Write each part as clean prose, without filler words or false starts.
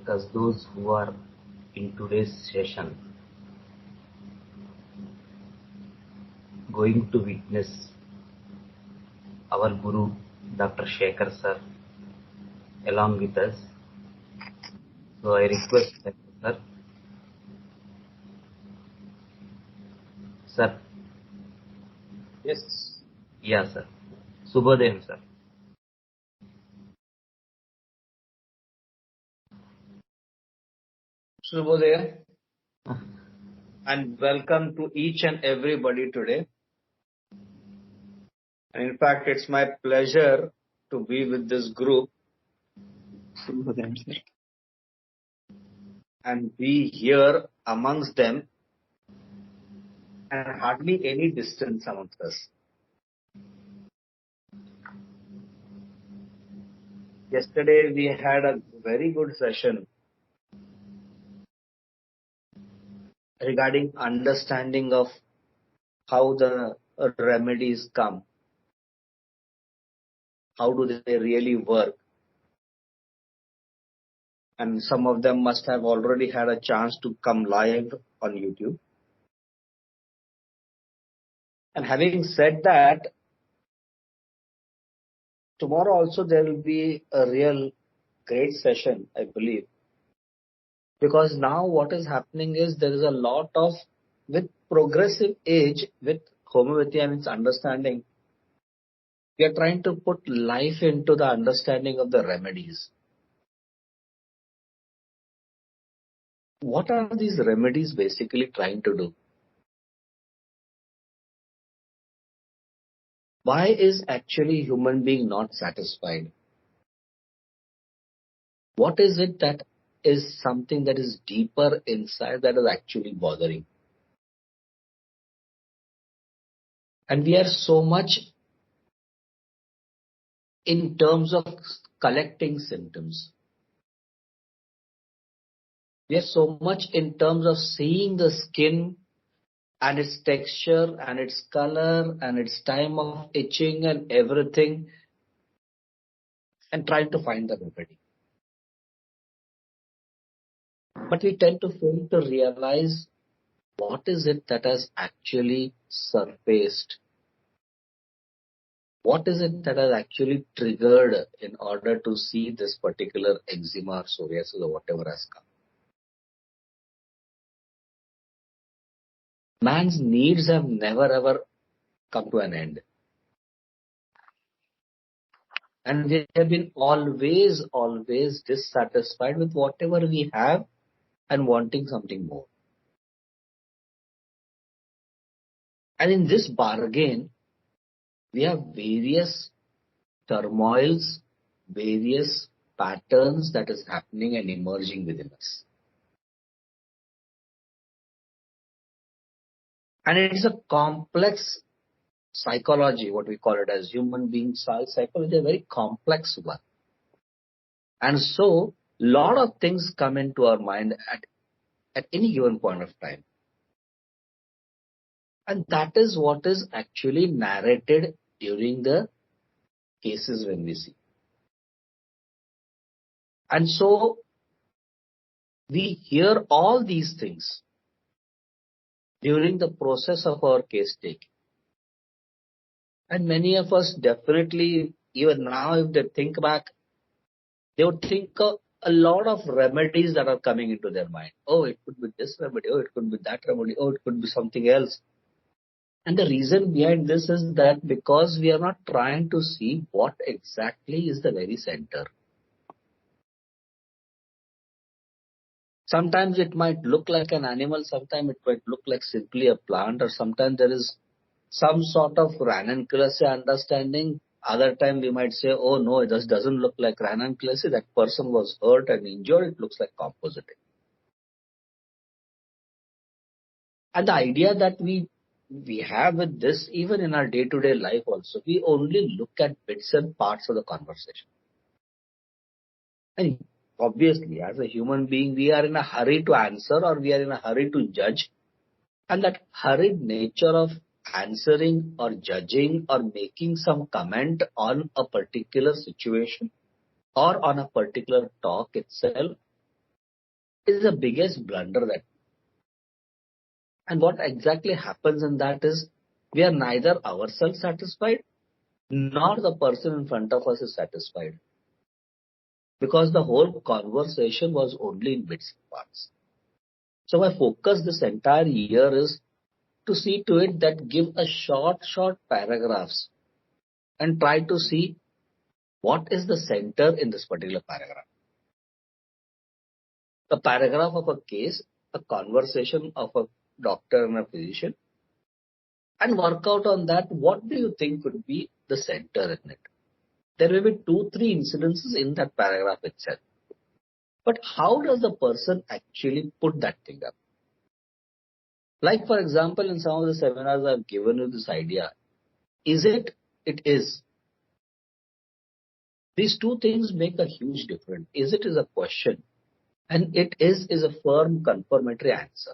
because those who are in today's session going to witness our Guru Dr. Shekhar sir along with us. So I request sir. Sir. Yes. Yeah, sir. Subhodayam, sir. Shubhodaya. And welcome to each and everybody today. And in fact, it's my pleasure to be with this group and be here amongst them and hardly any distance amongst us. Yesterday we had a very good session regarding understanding of how the remedies come. How do they really work? And some of them must have already had a chance to come live on YouTube. And having said that, tomorrow also there will be a real great session, I believe. Because now what is happening is there is a lot of, with progressive age, with homeopathy and its understanding, we are trying to put life into the understanding of the remedies. What are these remedies basically trying to do? Why is actually human being not satisfied? What is it that is something that is deeper inside that is actually bothering? And we are so much in terms of collecting symptoms. We are so much in terms of seeing the skin and its texture and its color and its time of itching and everything and trying to find the remedy. But we tend to fail to realize what is it that has actually surfaced. What is it that has actually triggered in order to see this particular eczema or psoriasis or whatever has come? Man's needs have never ever come to an end. And we have been always dissatisfied with whatever we have and wanting something more. And in this bargain, we have various turmoils, various patterns that is happening and emerging within us. And it is a complex psychology, what we call it as human being psychology, a very complex one. And so, lot of things come into our mind at any given point of time. And that is what is actually narrated during the cases when we see. And so, we hear all these things during the process of our case taking. And many of us definitely, even now, if they think back, they would think of a lot of remedies that are coming into their mind. Oh, it could be this remedy. Oh, it could be that remedy. Oh, it could be something else. And the reason behind this is that because we are not trying to see what exactly is the very center. Sometimes it might look like an animal, sometimes it might look like simply a plant, or sometimes there is some sort of ranunculus understanding. Other time we might say, oh no, it just doesn't look like ranunculus. That person was hurt and injured. It looks like compositing. And the idea that we have with this, even in our day-to-day life also, we only look at bits and parts of the conversation. And obviously, as a human being, we are in a hurry to answer or we are in a hurry to judge. And that hurried nature of answering or judging or making some comment on a particular situation or on a particular talk itself is the biggest blunder that. And what exactly happens in that is we are neither ourselves satisfied nor the person in front of us is satisfied because the whole conversation was only in bits and parts. So my focus this entire year is to see to it that give a short paragraphs and try to see what is the center in this particular paragraph. A paragraph of a case, a conversation of a doctor and a physician, and work out on that. What do you think could be the center in it? There may be 2, 3 incidences in that paragraph itself. But how does the person actually put that thing up? Like, for example, in some of the seminars I've given you this idea, is it? It is. These two things make a huge difference. Is it is a question, and it is a firm confirmatory answer.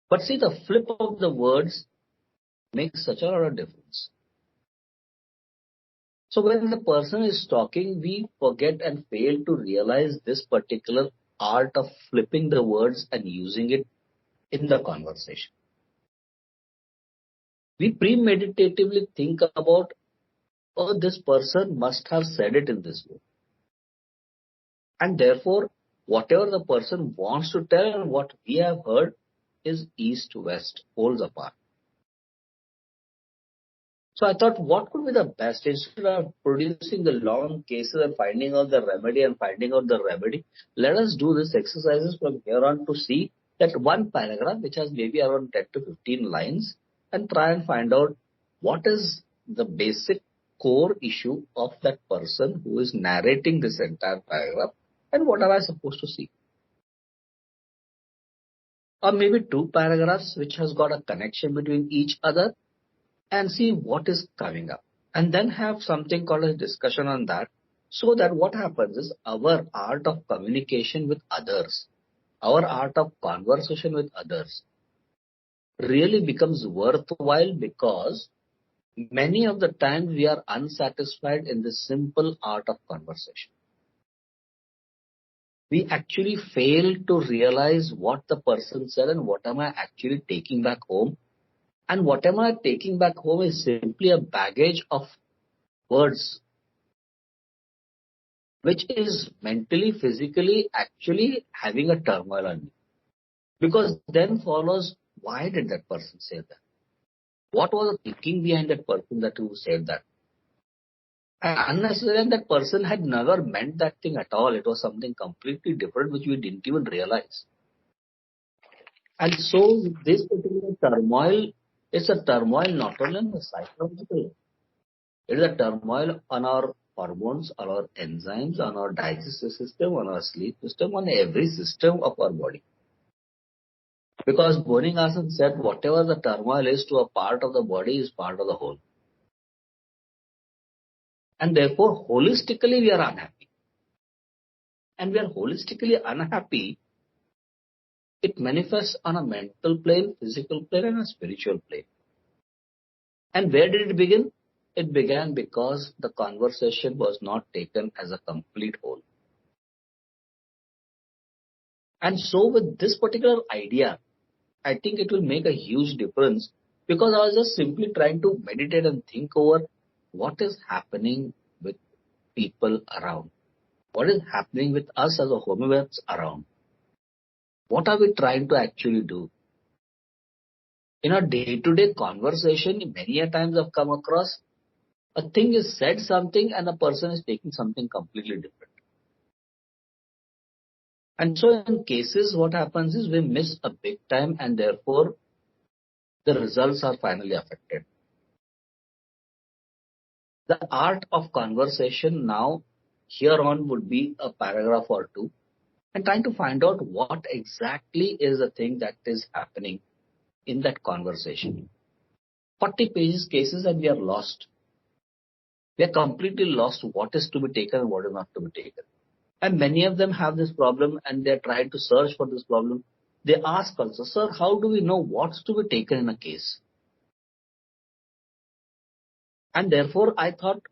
But see, the flip of the words makes such a lot of difference. So when the person is talking, we forget and fail to realize this particular art of flipping the words and using it in the conversation. We premeditatively think about, oh, this person must have said it in this way. And therefore, whatever the person wants to tell and what we have heard is east-west, poles apart. So I thought, what could be the best? Instead of producing the long cases and finding out the remedy, let us do these exercises from here on to see that one paragraph, which has maybe around 10 to 15 lines, and try and find out what is the basic core issue of that person who is narrating this entire paragraph, and what am I supposed to see? Or maybe 2 paragraphs which has got a connection between each other and see what is coming up. And then have something called a discussion on that, so that what happens is our art of communication with others, our art of conversation with others really becomes worthwhile, because many of the times we are unsatisfied in the simple art of conversation. We actually fail to realize what the person said and what am I actually taking back home. And what am I taking back home is simply a baggage of words, which is mentally, physically, actually having a turmoil on me. Because then follows, why did that person say that? What was the thinking behind that person that who said that? And unnecessarily, that person had never meant that thing at all. It was something completely different, which we didn't even realize. And so this particular turmoil is a turmoil not only on the psychological, it is a turmoil on our hormones, on our enzymes, on our digestive system, on our sleep system, on every system of our body. Because Bonningasan said whatever the turmoil is to a part of the body is part of the whole. And therefore, holistically we are unhappy. And we are holistically unhappy. It manifests on a mental plane, physical plane, and a spiritual plane. And where did it begin? It began because the conversation was not taken as a complete whole. And so with this particular idea, I think it will make a huge difference, because I was just simply trying to meditate and think over what is happening with people around. What is happening with us as a homeopaths around? What are we trying to actually do? In our day-to-day conversation, many a times I've come across a thing is said something and a person is taking something completely different. And so in cases, what happens is we miss a big time and therefore the results are finally affected. The art of conversation now here on would be a paragraph or 2 and trying to find out what exactly is the thing that is happening in that conversation. 40 pages cases and we are lost. We are completely lost what is to be taken and what is not to be taken. And many of them have this problem and they are trying to search for this problem. They ask also, sir, how do we know what's to be taken in a case? And therefore, I thought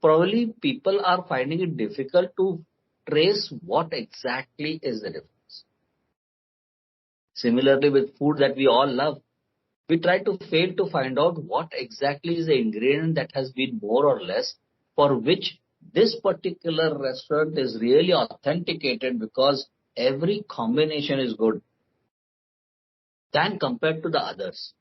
probably people are finding it difficult to trace what exactly is the difference. Similarly, with food that we all love, we try to fail to find out what exactly is the ingredient that has been more or less for which this particular restaurant is really authenticated because every combination is good than compared to the others.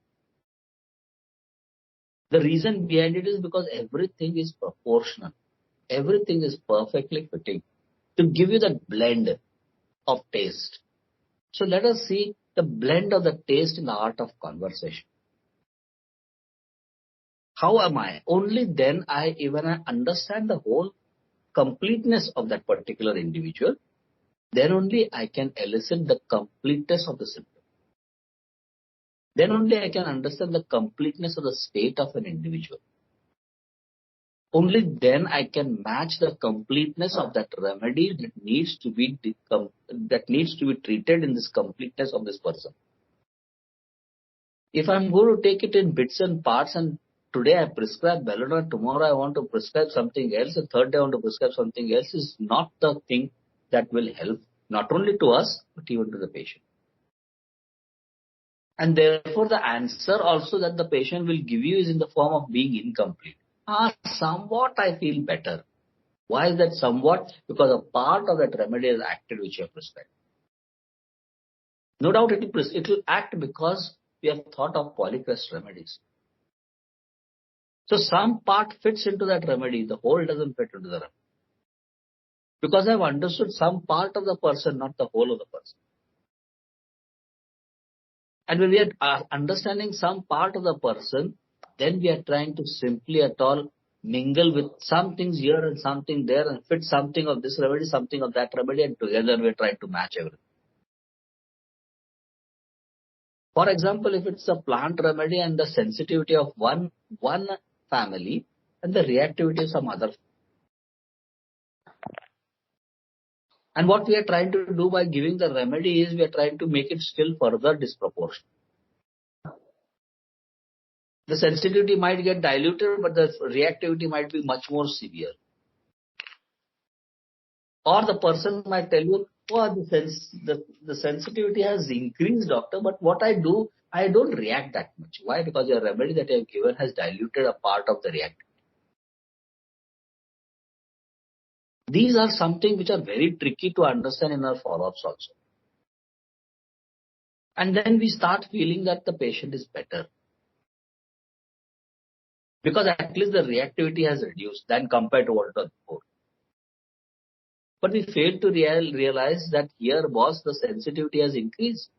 The reason behind it is because everything is proportional. Everything is perfectly fitting to give you that blend of taste. So let us see the blend of the taste in the art of conversation. How am I? Only then I understand the whole completeness of that particular individual, then only I can elicit the completeness of the symptom. Then only I can understand the completeness of the state of an individual. Only then I can match the completeness of that remedy that needs to be treated in this completeness of this person. If I'm going to take it in bits and parts and today I prescribe Belladonna, tomorrow I want to prescribe something else, the third day I want to prescribe something else, is not the thing that will help not only to us but even to the patient. And therefore the answer also that the patient will give you is in the form of being incomplete. Somewhat I feel better. Why is that somewhat? Because a part of that remedy is acted which you have prescribed. No doubt it will act because we have thought of polycrest remedies. So some part fits into that remedy, the whole doesn't fit into the remedy. Because I've understood some part of the person, not the whole of the person. And when we are understanding some part of the person, then we are trying to simply at all mingle with some things here and something there and fit something of this remedy, something of that remedy, and together we are trying to match everything. For example, if it's a plant remedy and the sensitivity of one family and the reactivity of some other. And what we are trying to do by giving the remedy is we are trying to make it still further disproportionate. The sensitivity might get diluted, but the reactivity might be much more severe. Or the person might tell you, oh, the sensitivity has increased, doctor, but what I do, I don't react that much. Why? Because your remedy that you have given has diluted a part of the reactivity. These are something which are very tricky to understand in our follow-ups also. And then we start feeling that the patient is better. Because at least the reactivity has reduced than compared to what it was before. But we fail to realize that here was the sensitivity has increased.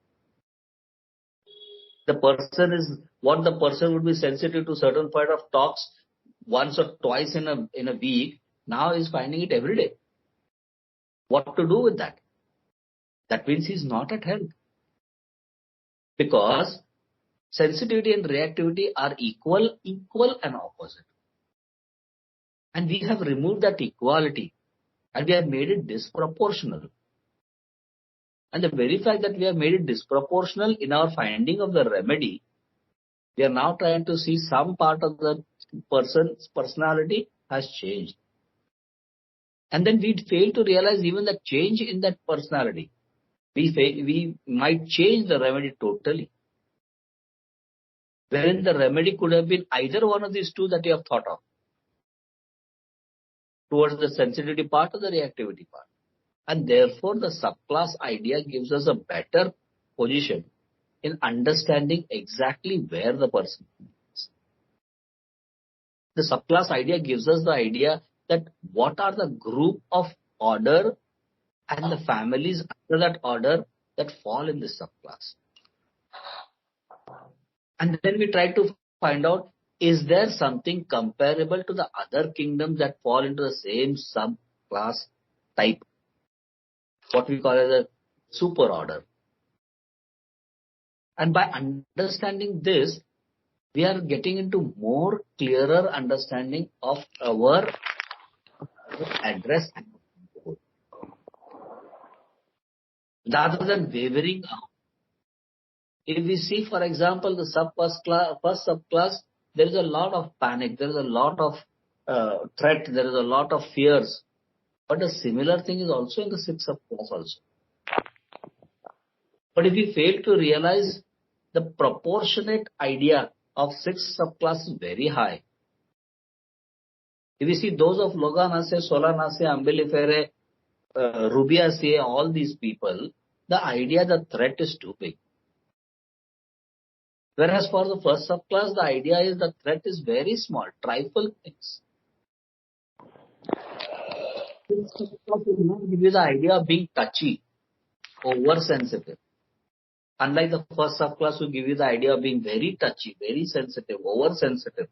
The person would be sensitive to certain part of talks once or twice in a week, now is finding it every day. What to do with that? That means he's not at health. Because sensitivity and reactivity are equal and opposite. And we have removed that equality and we have made it disproportional. And the very fact that we have made it disproportional in our finding of the remedy, we are now trying to see some part of the person's personality has changed. And then we fail to realize even the change in that personality. We might change the remedy totally. Wherein the remedy could have been either one of these two that you have thought of. Towards the sensitivity part or the reactivity part. And therefore the subclass idea gives us a better position in understanding exactly where the person is. The subclass idea gives us the idea that what are the group of order and the families under that order that fall in this subclass. And then we try to find out, is there something comparable to the other kingdoms that fall into the same subclass type? What we call as a super order. And by understanding this, we are getting into more clearer understanding of our address rather than wavering out. If we see, for example, the first subclass, there is a lot of panic, there is a lot of threat, there is a lot of fears. But a similar thing is also in the sixth subclass also. But if we fail to realize the proportionate idea of 6 subclass is very high. If you see those of Loganaceae, Solanaceae, Umbelliferae, Rubiaceae, all these people, the idea, the threat is too big. Whereas for the first subclass, the idea is the threat is very small, trifle things. This subclass will not give you the idea of being touchy, oversensitive. Unlike the first subclass will give you the idea of being very touchy, very sensitive, oversensitive.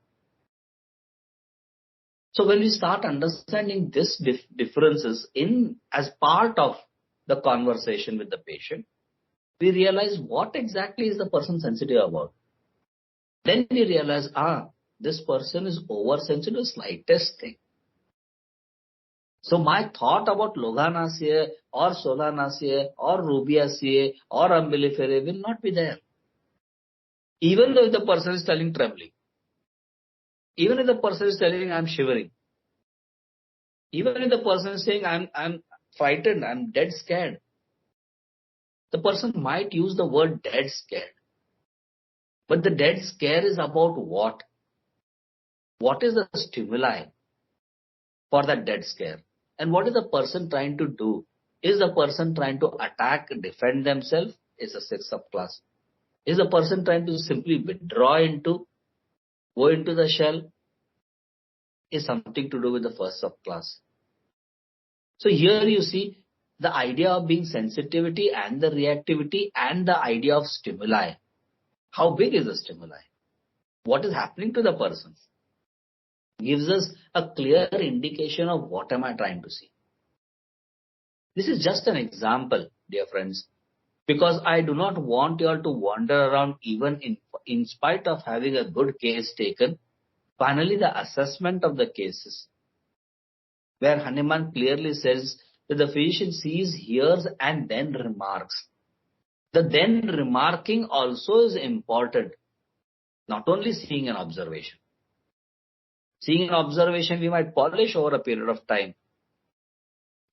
So when we start understanding this differences in as part of the conversation with the patient, we realize what exactly is the person sensitive about. Then we realize, this person is oversensitive to slightest thing. So my thought about Loganaceae or Solanaceae or Rubiaceae or Umbelliferae will not be there. Even though if the person is telling trembling, even if the person is telling I'm shivering, even if the person is saying I'm frightened, I'm dead scared, the person might use the word dead scared. But the dead scare is about what? What is the stimuli for that dead scare? And what is the person trying to do? Is the person trying to attack, defend themselves? Is a 6 subclass. Is the person trying to simply withdraw go into the shell? Is something to do with the first subclass. So here you see the idea of being sensitivity and the reactivity and the idea of stimuli. How big is the stimuli? What is happening to the person? Gives us a clear indication of what am I trying to see. This is just an example, dear friends, because I do not want you all to wander around even in spite of having a good case taken. Finally, the assessment of the cases, where Hahnemann clearly says that the physician sees, hears, and then remarks. The then remarking also is important, not only seeing an observation. Seeing an observation we might polish over a period of time.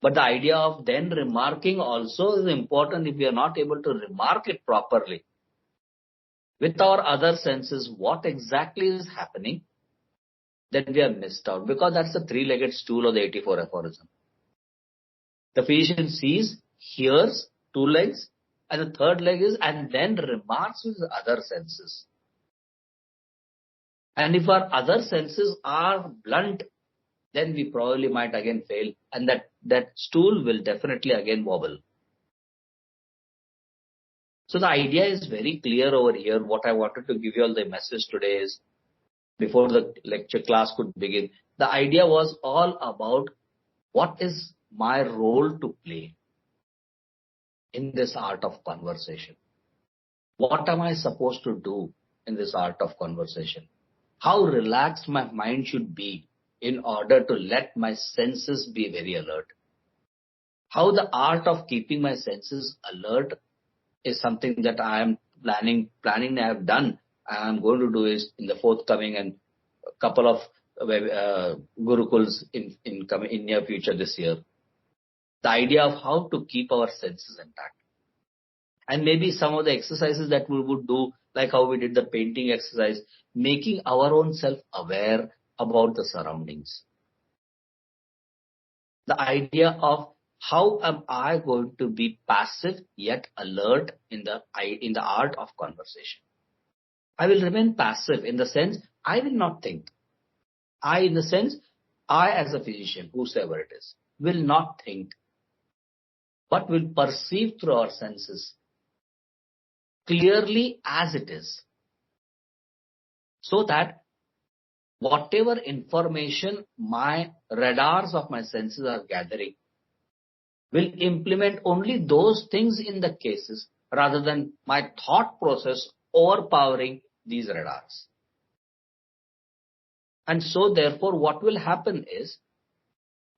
But the idea of then remarking also is important if we are not able to remark it properly. With our other senses, what exactly is happening, then we are missed out. Because that's the three-legged stool of the 84 aphorism. The physician sees, hears, 2 legs, and the third leg is, and then remarks with the other senses. And if our other senses are blunt, then we probably might again fail, and that stool will definitely again wobble. So the idea is very clear over here. What I wanted to give you all the message today is, before the lecture class could begin, the idea was all about what is my role to play in this art of conversation. What am I supposed to do in this art of conversation? How relaxed my mind should be in order to let my senses be very alert. How the art of keeping my senses alert is something that I am planning I have done. I am going to do is in the forthcoming and a couple of gurukuls in near future this year. The idea of how to keep our senses intact. And maybe some of the exercises that we would do, like how we did the painting exercise, making our own self aware about the surroundings. The idea of how am I going to be passive yet alert in the art of conversation. I will remain passive in the sense I will not think. I as a physician, whosoever it is, will not think, but will perceive through our senses clearly as it is. So that whatever information my radars of my senses are gathering will implement only those things in the cases rather than my thought process overpowering these radars. And so therefore what will happen is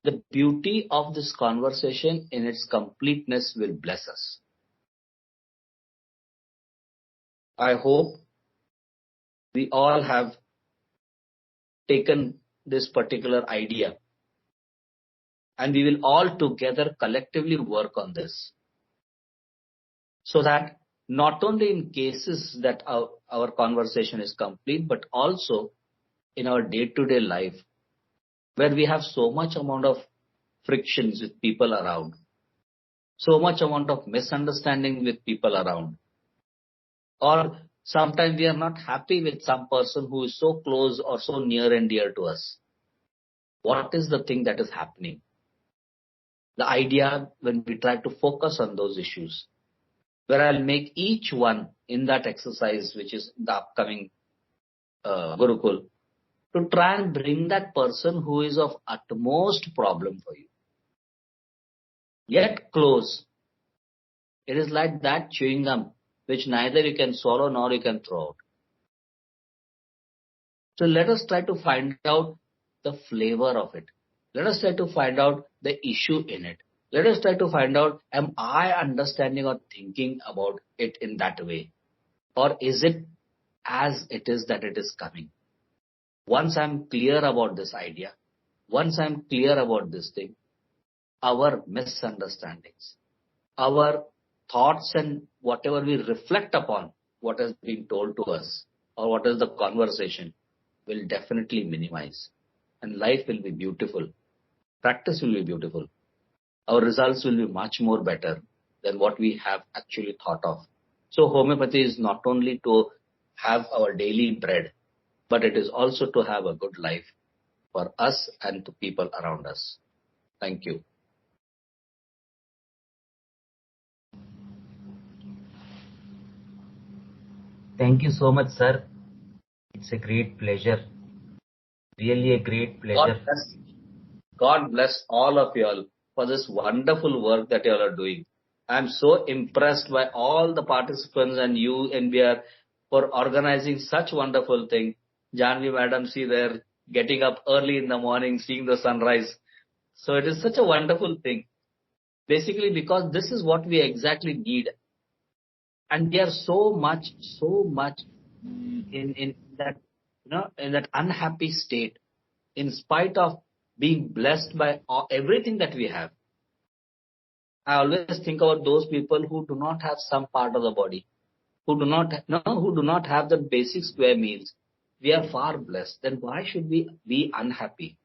the beauty of this conversation in its completeness will bless us. I hope we all have taken this particular idea and we will all together collectively work on this so that not only in cases that our conversation is complete, but also in our day-to-day life, where we have so much amount of frictions with people around, so much amount of misunderstanding with people around, or sometimes we are not happy with some person who is so close or so near and dear to us. What is the thing that is happening? The idea when we try to focus on those issues, where I'll make each one in that exercise, which is the upcoming Gurukul, to try and bring that person who is of utmost problem for you, yet close. It is like that chewing gum, which neither you can swallow nor you can throw out. So let us try to find out the flavor of it. Let us try to find out the issue in it. Let us try to find out, am I understanding or thinking about it in that way? Or is it as it is that it is coming? Once I'm clear about this idea, once I'm clear about this thing, our misunderstandings, our thoughts and whatever we reflect upon what has been told to us or what is the conversation will definitely minimize, and life will be beautiful. Practice will be beautiful. Our results will be much more better than what we have actually thought of. So homeopathy is not only to have our daily bread, but it is also to have a good life for us and to people around us. Thank you. Thank you so much, sir. It's a great pleasure. Really a great pleasure. God bless all of you all for this wonderful work that you all are doing. I'm so impressed by all the participants and you, NBR, for organizing such wonderful thing. Janvi Madam, see there, getting up early in the morning, seeing the sunrise. So it is such a wonderful thing. Basically, because this is what we exactly need. And we are so much in that, in that unhappy state, in spite of being blessed by everything that we have. I always think about those people who do not have some part of the body, who do not have the basic square meals. We are far blessed. Then why should we be unhappy?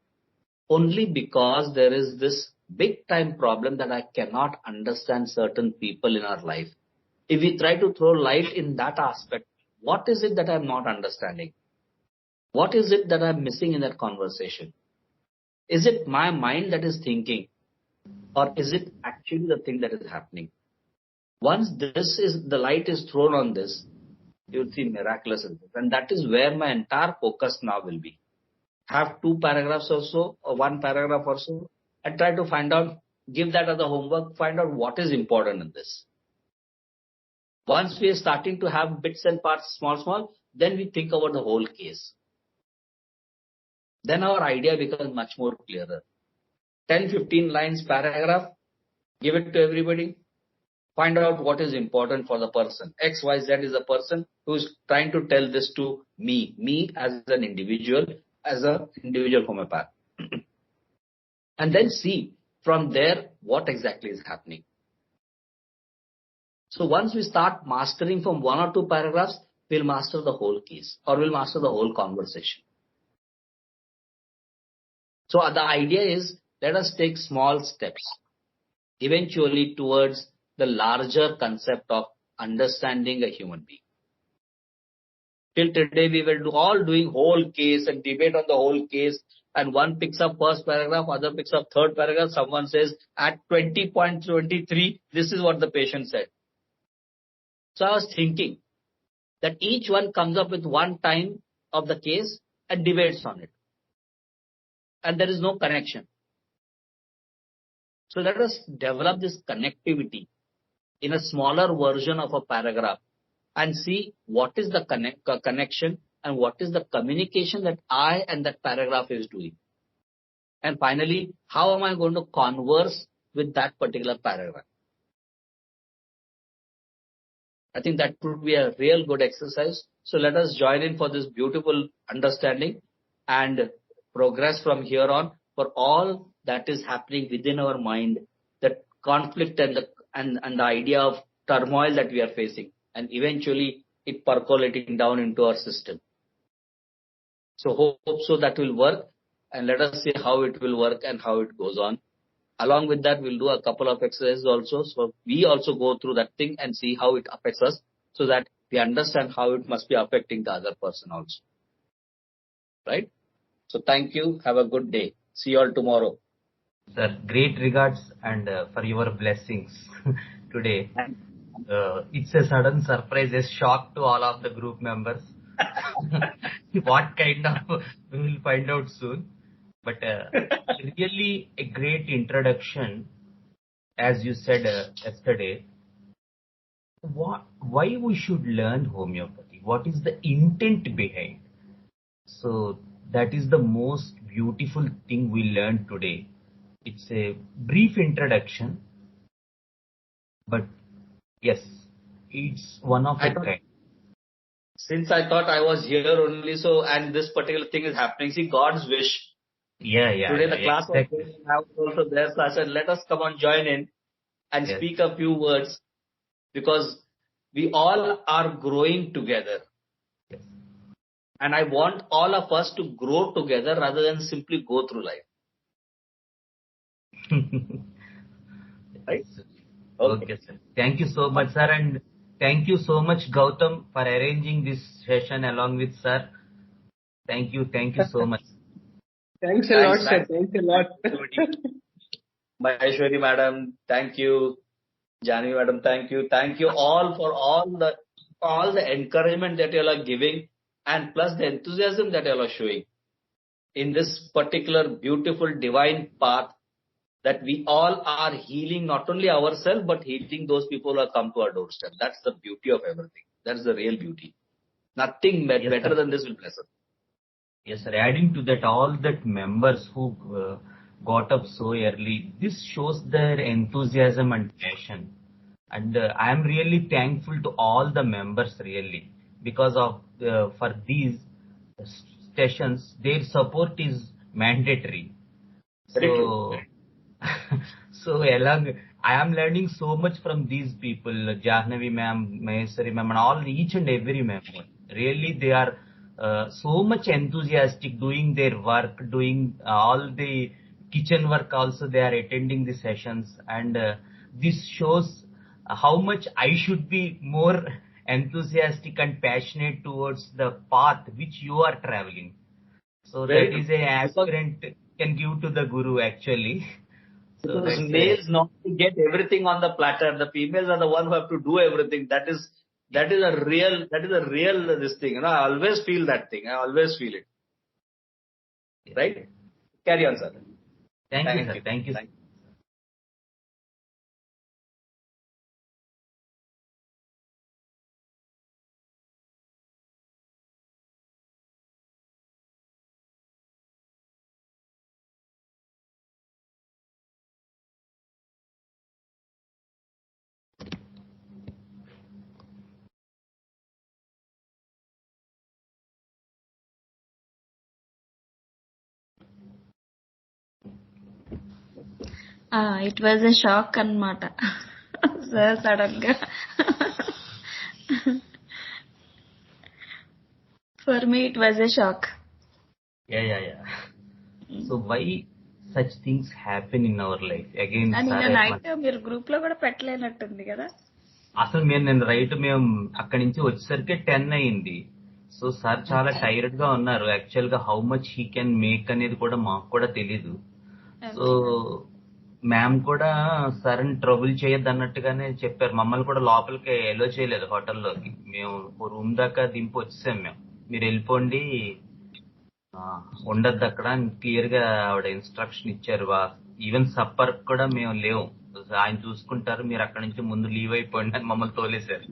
Only because there is this big time problem that I cannot understand certain people in our life. If we try to throw light in that aspect, what is it that I'm not understanding? What is it that I'm missing in that conversation? Is it my mind that is thinking? Or is it actually the thing that is happening? Once the light is thrown on this, you'll see miraculous results. And that is where my entire focus now will be. Have 2 paragraphs or so, or 1 paragraph or so, and try to find out, give that as a homework, find out what is important in this. Once we are starting to have bits and parts, small, then we think about the whole case. Then our idea becomes much more clearer. 10, 15 lines paragraph, give it to everybody, find out what is important for the person. X, Y, Z is a person who is trying to tell this to me as an individual homeopath. And then see from there what exactly is happening. So once we start mastering from 1 or 2 paragraphs, we'll master the whole case or we'll master the whole conversation. So the idea is, let us take small steps eventually towards the larger concept of understanding a human being. Till today we were all doing whole case and debate on the whole case, and one picks up first paragraph, other picks up third paragraph, someone says at 20.23 this is what the patient said. So I was thinking that each one comes up with one time of the case and debates on it. And there is no connection. So let us develop this connectivity in a smaller version of a paragraph and see what is the connection and what is the communication that I and that paragraph is doing. And finally, how am I going to converse with that particular paragraph? I think that would be a real good exercise. So let us join in for this beautiful understanding and progress from here on for all that is happening within our mind, that conflict and the idea of turmoil that we are facing. and eventually it percolating down into our system. So hope so that will work, and let us see how it will work and how it goes on. Along with that, we'll do a couple of exercises also. So we also go through that thing and see how it affects us, so that we understand how it must be affecting the other person also. Right? So thank you. Have a good day. See you all tomorrow. Sir, great regards and for your blessings today. It's a sudden surprise, a shock to all of the group members. What kind of, we will find out soon. But really a great introduction, as you said yesterday. Why we should learn homeopathy? What is the intent behind? So that is the most beautiful thing we learned today. It's a brief introduction, but yes, it's one of a kind. Since I thought I was here only, so and this particular thing is happening. See, God's wish. Today the class was going, I was also there, so I said, let us come and join in and speak a few words, because we all are growing together. Yes. And I want all of us to grow together rather than simply go through life. Right? Okay, sir. Thank you so much, sir. And thank you so much, Gautam, for arranging this session along with sir. Thank you so much. Thanks a lot, sir. Thanks a lot. Maheshwari madam, thank you. Jani madam, thank you. Thank you all for all the encouragement that you all are giving, and plus the enthusiasm that you all are showing in this particular beautiful divine path, that we all are healing not only ourselves but healing those people who have come to our doorstep. That's the beauty of everything. That's the real beauty. Nothing better than this will bless us. Yes, sir. Adding to that, all that members who got up so early, this shows their enthusiasm and passion. And I am really thankful to all the members really, because of for these sessions, their support is mandatory. So, so along, I am learning so much from these people, Jahnavi ma'am, Maheshwari ma'am, and all each and every member. Really, they are so much enthusiastic, doing their work, doing all the kitchen work also. They are attending the sessions, and this shows how much I should be more enthusiastic and passionate towards the path which you are traveling. So that is a aspirant can give to the guru actually. So because males not to get everything on the platter. The females are the one who have to do everything. That is a real this thing. You know, I always feel that thing. I always feel it. Right? Carry on, sir. Thank you, sir. Thank you. It was a shock annamata. Sir, sudden ga. For me, it was a shock. Yeah. So why such things happen in our life? Again, and in a night మీరు group లో కూడా పెట్టలేనట్టుంది కదా. అసలు నేను మేము అక్కడి నుంచి వచ్చేసరికి 10 అయింది. సో సార్ చాలా టైర్డ్ గా ఉన్నారు. యాక్చువల్ గా how much he can make అనేది కూడా మాకు కూడా తెలీదు. సో మ్యామ్ కూడా సరైన ట్రబుల్ చేయొద్దు అన్నట్టుగానే చెప్పారు. మమ్మల్ని కూడా లోపలికి ఎలో చేయలేదు హోటల్లోకి. మేము రూమ్ దాకా దింపి వచ్చేసాం. మీరు వెళ్ళిపోండి, ఉండద్దు అక్కడ క్లియర్ గా ఆవిడ ఇన్స్ట్రక్షన్ ఇచ్చారు. ఈవెన్ సప్పర్ కూడా మేము లేవు, ఆయన చూసుకుంటారు, మీరు అక్కడ నుంచి ముందు లీవ్ అయిపోండి అని మమ్మల్ని తోలేశారు.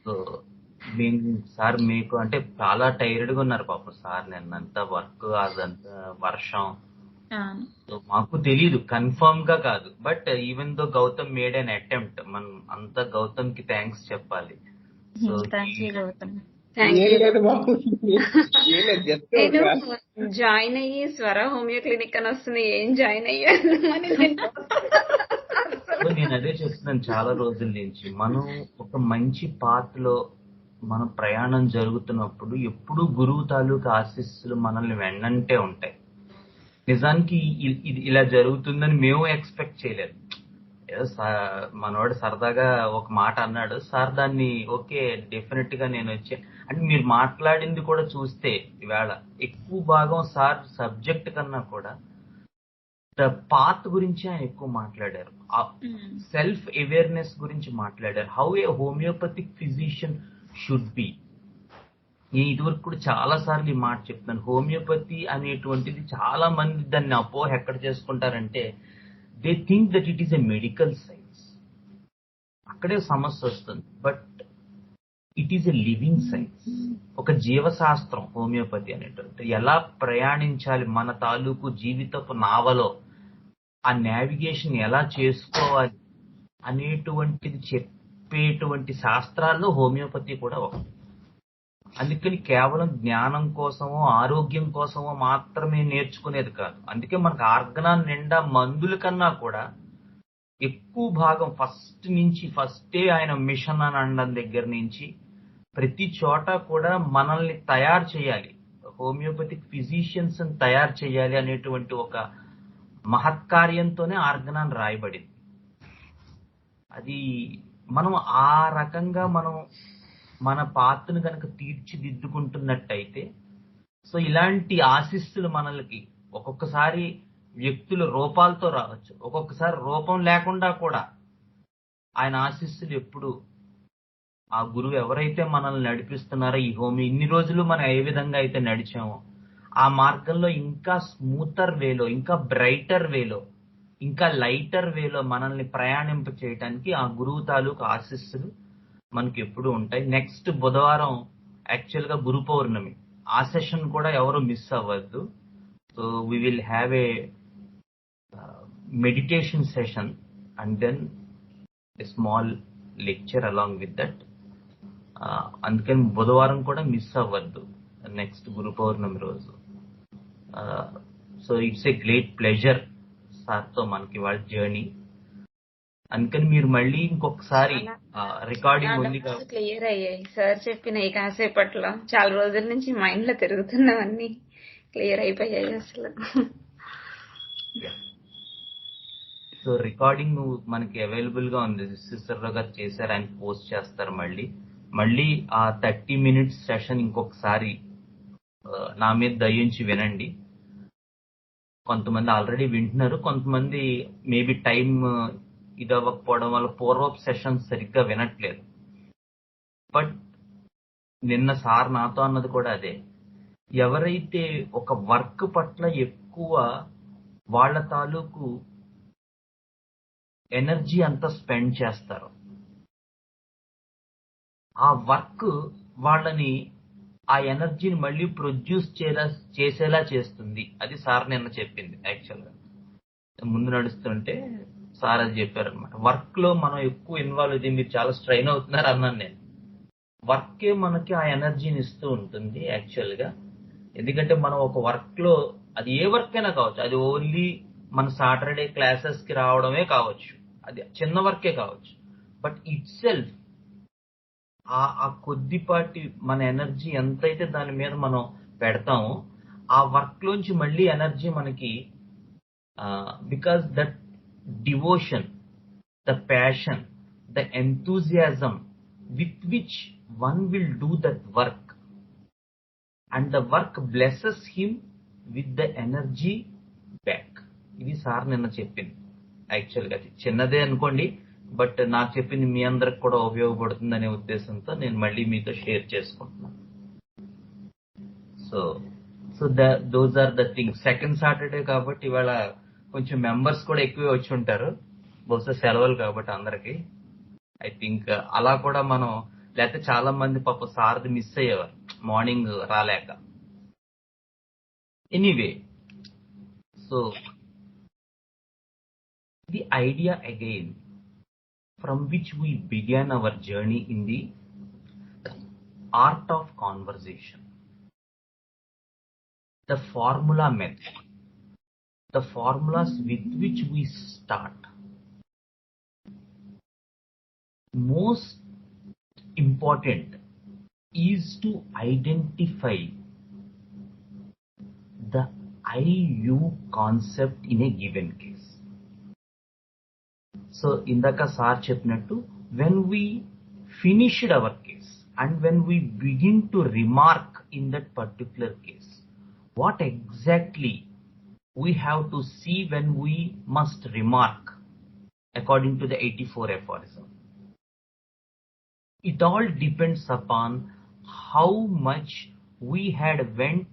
సో మేము సార్ మీకు అంటే చాలా టైర్డ్ గా ఉన్నారు పాపం సార్. నిన్నంతా వర్క్, అదంతా వర్షం. సో మాకు తెలీదు, కన్ఫర్మ్ గా కాదు. But even though Gautam made an attempt, మనం అంతా గౌతమ్ కి థ్యాంక్స్ చెప్పాలి. సో నేను జాయిన్ అయ్యి స్వర హోమియో క్లినిక్ అని వస్తుంది, ఏం జాయిన్ అయ్యాను అని నేను అదే చెప్తున్నాను చాలా రోజుల నుంచి. మనం ఒక మంచి పాత్రలో మనం ప్రయాణం జరుగుతున్నప్పుడు ఎప్పుడూ గురువు తాలూకు ఆశీస్సులు మనల్ని వెన్నంటే ఉంటాయి. నిజానికి ఇది ఇలా జరుగుతుందని మేము ఎక్స్పెక్ట్ చేయలేదు. ఏదో మనవాడు సరదాగా ఒక మాట అన్నాడు, సార్ దాన్ని ఓకే డెఫినెట్ గా నేను వచ్చే అంటే మీరు మాట్లాడింది కూడా చూస్తే ఈవేళ ఎక్కువ భాగం సార్ సబ్జెక్ట్ కన్నా కూడా పాత్ గురించి ఆయన ఎక్కువ మాట్లాడారు. సెల్ఫ్ అవేర్నెస్ గురించి మాట్లాడారు. How A homeopathic physician should be. నేను ఇదివరకు కూడా చాలా సార్లు ఈ మాట చెప్తున్నాను. హోమియోపతి అనేటువంటిది చాలా మంది దాన్ని అపోహ ఎక్కడ చేసుకుంటారంటే they think that it is a medical science. అక్కడే సమస్య వస్తుంది. But it is a living science, ఒక జీవశాస్త్రం హోమియోపతి అనేటువంటి. ఎలా ప్రయాణించాలి మన తాలూకు జీవితపు నావలో, ఆ నావిగేషన్ ఎలా చేసుకోవాలి అనేటువంటిది చెప్పేటువంటి శాస్త్రాల్లో హోమియోపతి కూడా ఒకటి. అందుకని కేవలం జ్ఞానం కోసమో ఆరోగ్యం కోసమో మాత్రమే నేర్చుకునేది కాదు. అందుకే మనకు ఆర్గనాన్ నిండా మందుల కన్నా కూడా ఎక్కువ భాగం ఫస్టే ఆయన మిషన్ అని అనడం దగ్గర నుంచి ప్రతి చోట కూడా మనల్ని తయారు చేయాలి, హోమియోపతిక్ ఫిజిషియన్స్ తయారు చేయాలి అనేటువంటి ఒక మహత్కార్యంతోనే ఆర్గనాన్ రాయబడింది. అది మనం ఆ రకంగా మనం మన పాత్రను కనుక తీర్చిదిద్దుకుంటున్నట్టయితే, సో ఇలాంటి ఆశీస్సులు మనకి ఒక్కొక్కసారి వ్యక్తుల రూపాలతో రావచ్చు, ఒక్కొక్కసారి రూపం లేకుండా కూడా ఆయన ఆశీస్సులు ఎప్పుడు ఆ గురువు ఎవరైతే మనల్ని నడిపిస్తున్నారో ఈ ఇన్ని రోజులు మనం ఏ విధంగా అయితే నడిచామో ఆ మార్గంలో ఇంకా స్మూతర్ వేలో, ఇంకా బ్రైటర్ వేలో, ఇంకా లైటర్ వేలో మనల్ని ప్రయాణింప చేయడానికి ఆ గురువు తాలూకు ఆశీస్సులు మనకి ఎప్పుడు ఉంటాయి. నెక్స్ట్ బుధవారం యాక్చువల్ గా గురు పౌర్ణమి. ఆ సెషన్ కూడా ఎవరు మిస్ అవ్వద్దు. So we will have a meditation session and then a small lecture along with that. అందుకని బుధవారం కూడా మిస్ అవ్వద్దు, నెక్స్ట్ గురు పౌర్ణమి రోజు. So it's a great pleasure సార్తో మనకి వాళ్ళ జర్నీ. అందుకని మీరు మళ్ళీ ఇంకొకసారి రికార్డింగ్ ఉంది కాబట్టి క్లియర్ అయ్యాయి సార్ చెప్పిన ఈ కాసేపట్లో. చాలా రోజుల నుంచి మైండ్ లో తిరుగుతున్నవన్నీ క్లియర్ అయిపోయాయి అసలు. సో రికార్డింగ్ మనకి అవైలబుల్ గా ఉంది, సిస్టర్ గారు చేశారు, ఆయన పోస్ట్ చేస్తారు. మళ్ళీ ఆ 30 minutes సెషన్ ఇంకొకసారి నా మీద దయించి వినండి. కొంతమంది ఆల్రెడీ వింటున్నారు, కొంతమంది మేబీ టైం ఇది అవ్వకపోవడం వల్ల పూర్వపు సెషన్స్ సరిగ్గా వినట్లేదు. బట్ నిన్న సార్ నాతో అన్నది కూడా అదే, ఎవరైతే ఒక వర్క్ పట్ల ఎక్కువ వాళ్ళ తాలూకు ఎనర్జీ అంతా స్పెండ్ చేస్తారో ఆ వర్క్ వాళ్ళని ఆ ఎనర్జీని మళ్ళీ ప్రొడ్యూస్ చేసేలా చేస్తుంది. అది సార్ నిన్న చెప్పింది. యాక్చువల్గా ముందు నడుస్తుంటే సార్ అది చెప్పారనమాట. వర్క్ లో మనం ఎక్కువ ఇన్వాల్వ్ అయితే మీరు చాలా స్ట్రైన్ అవుతున్నారు అన్నాను నేను. వర్కే మనకి ఆ ఎనర్జీని ఇస్తూ ఉంటుంది యాక్చువల్ గా. ఎందుకంటే మనం ఒక వర్క్ లో, అది ఏ వర్క్ అయినా కావచ్చు, అది ఓన్లీ మన సాటర్డే క్లాసెస్ కి రావడమే కావచ్చు, అది చిన్న వర్కే కావచ్చు, బట్ ఇట్ సెల్ఫ్ ఆ కొద్దిపాటి మన ఎనర్జీ ఎంతైతే దాని మీద మనం పెడతామో ఆ వర్క్ లోంచి మళ్ళీ ఎనర్జీ మనకి, because that devotion, the passion, the enthusiasm with which one will do that work, and the work blesses him with the energy back. ఇది సార్ నిన్న చెప్పింది. యాక్చువల్గా చిన్నదే అనుకోండి, బట్ నాకు చెప్పింది మీ అందరికి కూడా ఉపయోగపడుతుందనే ఉద్దేశంతో నేను మళ్ళీ మీతో షేర్ చేసుకుంటున్నాను. So those are the things. Second Saturday కాబట్టి ఇవాళ కొంచెం మెంబర్స్ కూడా ఎక్కువే వచ్చి ఉంటారు, బహుశా సెలవులు కాబట్టి అందరికి. ఐ థింక్ అలా కూడా మనం, లేకపోతే చాలా మంది పాప సార్ది మిస్ అయ్యేవారు మార్నింగ్ రాలేక. Anyway, so the idea again from which we began our journey in the art of conversation, the formula method, the formulas with which we start. most important is to identify the IU concept in a given case. So indaka sir cheppinattu, when we finished our case and when we begin to remark in that particular case, what exactly we have to see when we must remark according to the 84 aphorism. It all depends upon how much we had went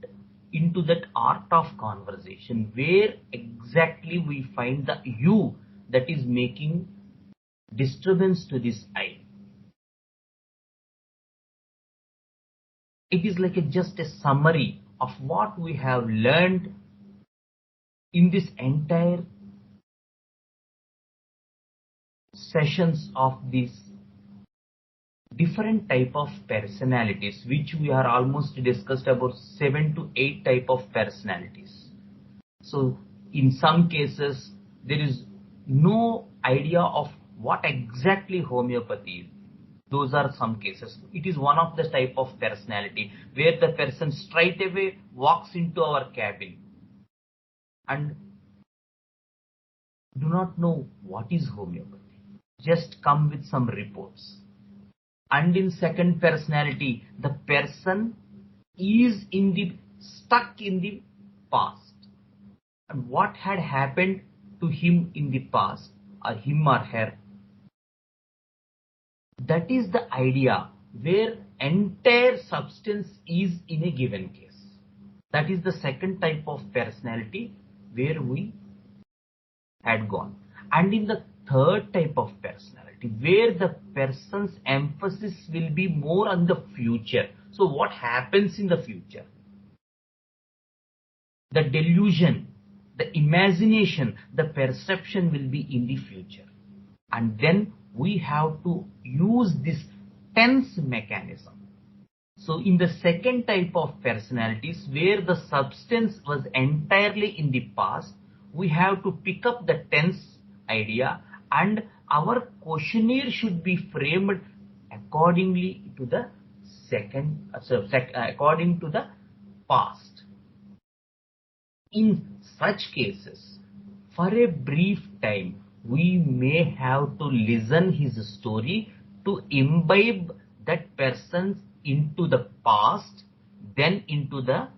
into that art of conversation, where exactly we find the you that is making disturbance to this I. It is like just a summary of what we have learned in this entire sessions of these different type of personalities, which we are almost discussed about 7 to 8 type of personalities. So in some cases there is no idea of what exactly homeopathy is. Those are some cases. It is one of the type of personality where the person straight away walks into our cabin and do not know what is homeopathy, just come with some reports. And in second personality, the person is stuck in the past, and what had happened to him in the past, or him or her, that is the idea where entire substance is in a given case. That is the second type of personality where we had gone. And in the third type of personality, where the person's emphasis will be more on the future. So what happens in the future? The delusion, the imagination, the perception will be in the future. And then we have to use this tense mechanism. So in the second type of personalities, where the substance was entirely in the past, we have to pick up the tense idea, and our questionnaire should be framed accordingly to the according to the past. In such cases, for a brief time, we may have to listen his story to imbibe that person into the past, then into the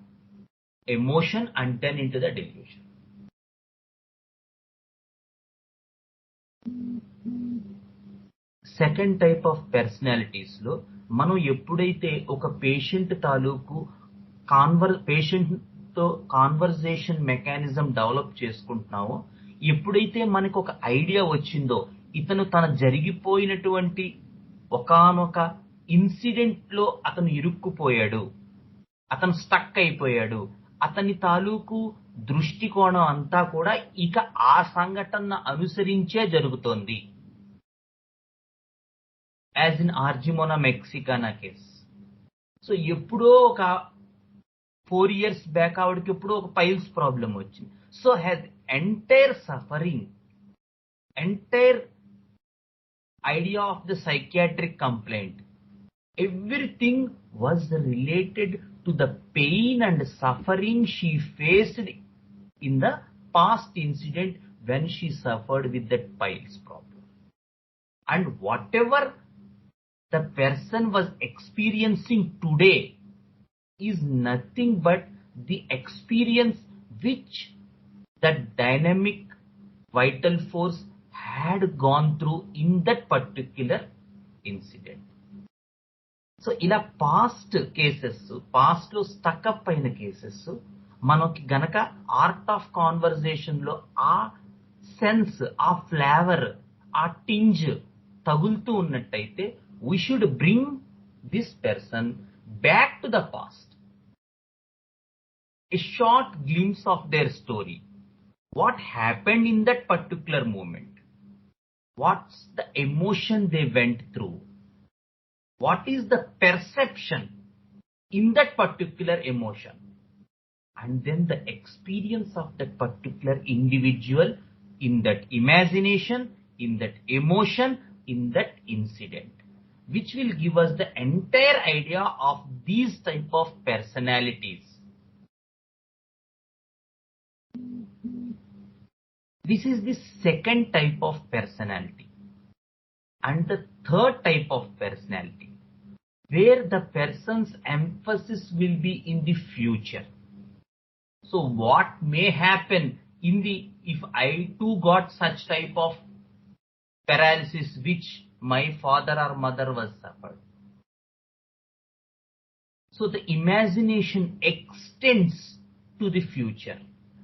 emotion, and then into the delusion. Second type of personalities లో మనం ఎప్పుడైతే ఒక patient తాలూకు patient తో conversation mechanism develop చేసుకుంటున్నామో, ఎప్పుడైతే మనకు ఒక idea వచ్చిందో ఇతను తన జరిగిపోయినటువంటి ఒకానొక ఇన్సిడెంట్ లో అతను ఇరుక్కుపోయాడు, అతను స్టక్ అయిపోయాడు, అతని తాలూకు దృష్టికోణం అంతా కూడా ఇక ఆ సంఘటన అనుసరించే జరుగుతోంది. As in Argemone mexicana case. So ఎప్పుడో ఒక 4 years బ్యాక్ ఆవిడకి ఎప్పుడో ఒక పైల్స్ ప్రాబ్లం వచ్చింది. So has entire suffering, entire idea of the psychiatric complaint, everything was related to the pain and suffering she faced in the past incident when she suffered with that piles problem. And whatever the person was experiencing today is nothing but the experience which that dynamic vital force had gone through in that particular incident. So ఇలా past cases, past లో stuck up అయిన cases మనకి గనక art of conversation లో ఆ sense, ఆ flavour, ఆ tinge తగులుతూ ఉన్నట్టయితే, we should bring this person back to the past. A short glimpse of their story. What happened in that particular moment? What's the emotion they went through? What is the perception in that particular emotion? And then the experience of that particular individual in that imagination, in that emotion, in that incident, which will give us the entire idea of these type of personalities. This is the second type of personality. And the third type of personality, where the person's emphasis will be in the future. So what may happen if I too got such type of paralysis which my father or mother was suffered. So the imagination extends to the future.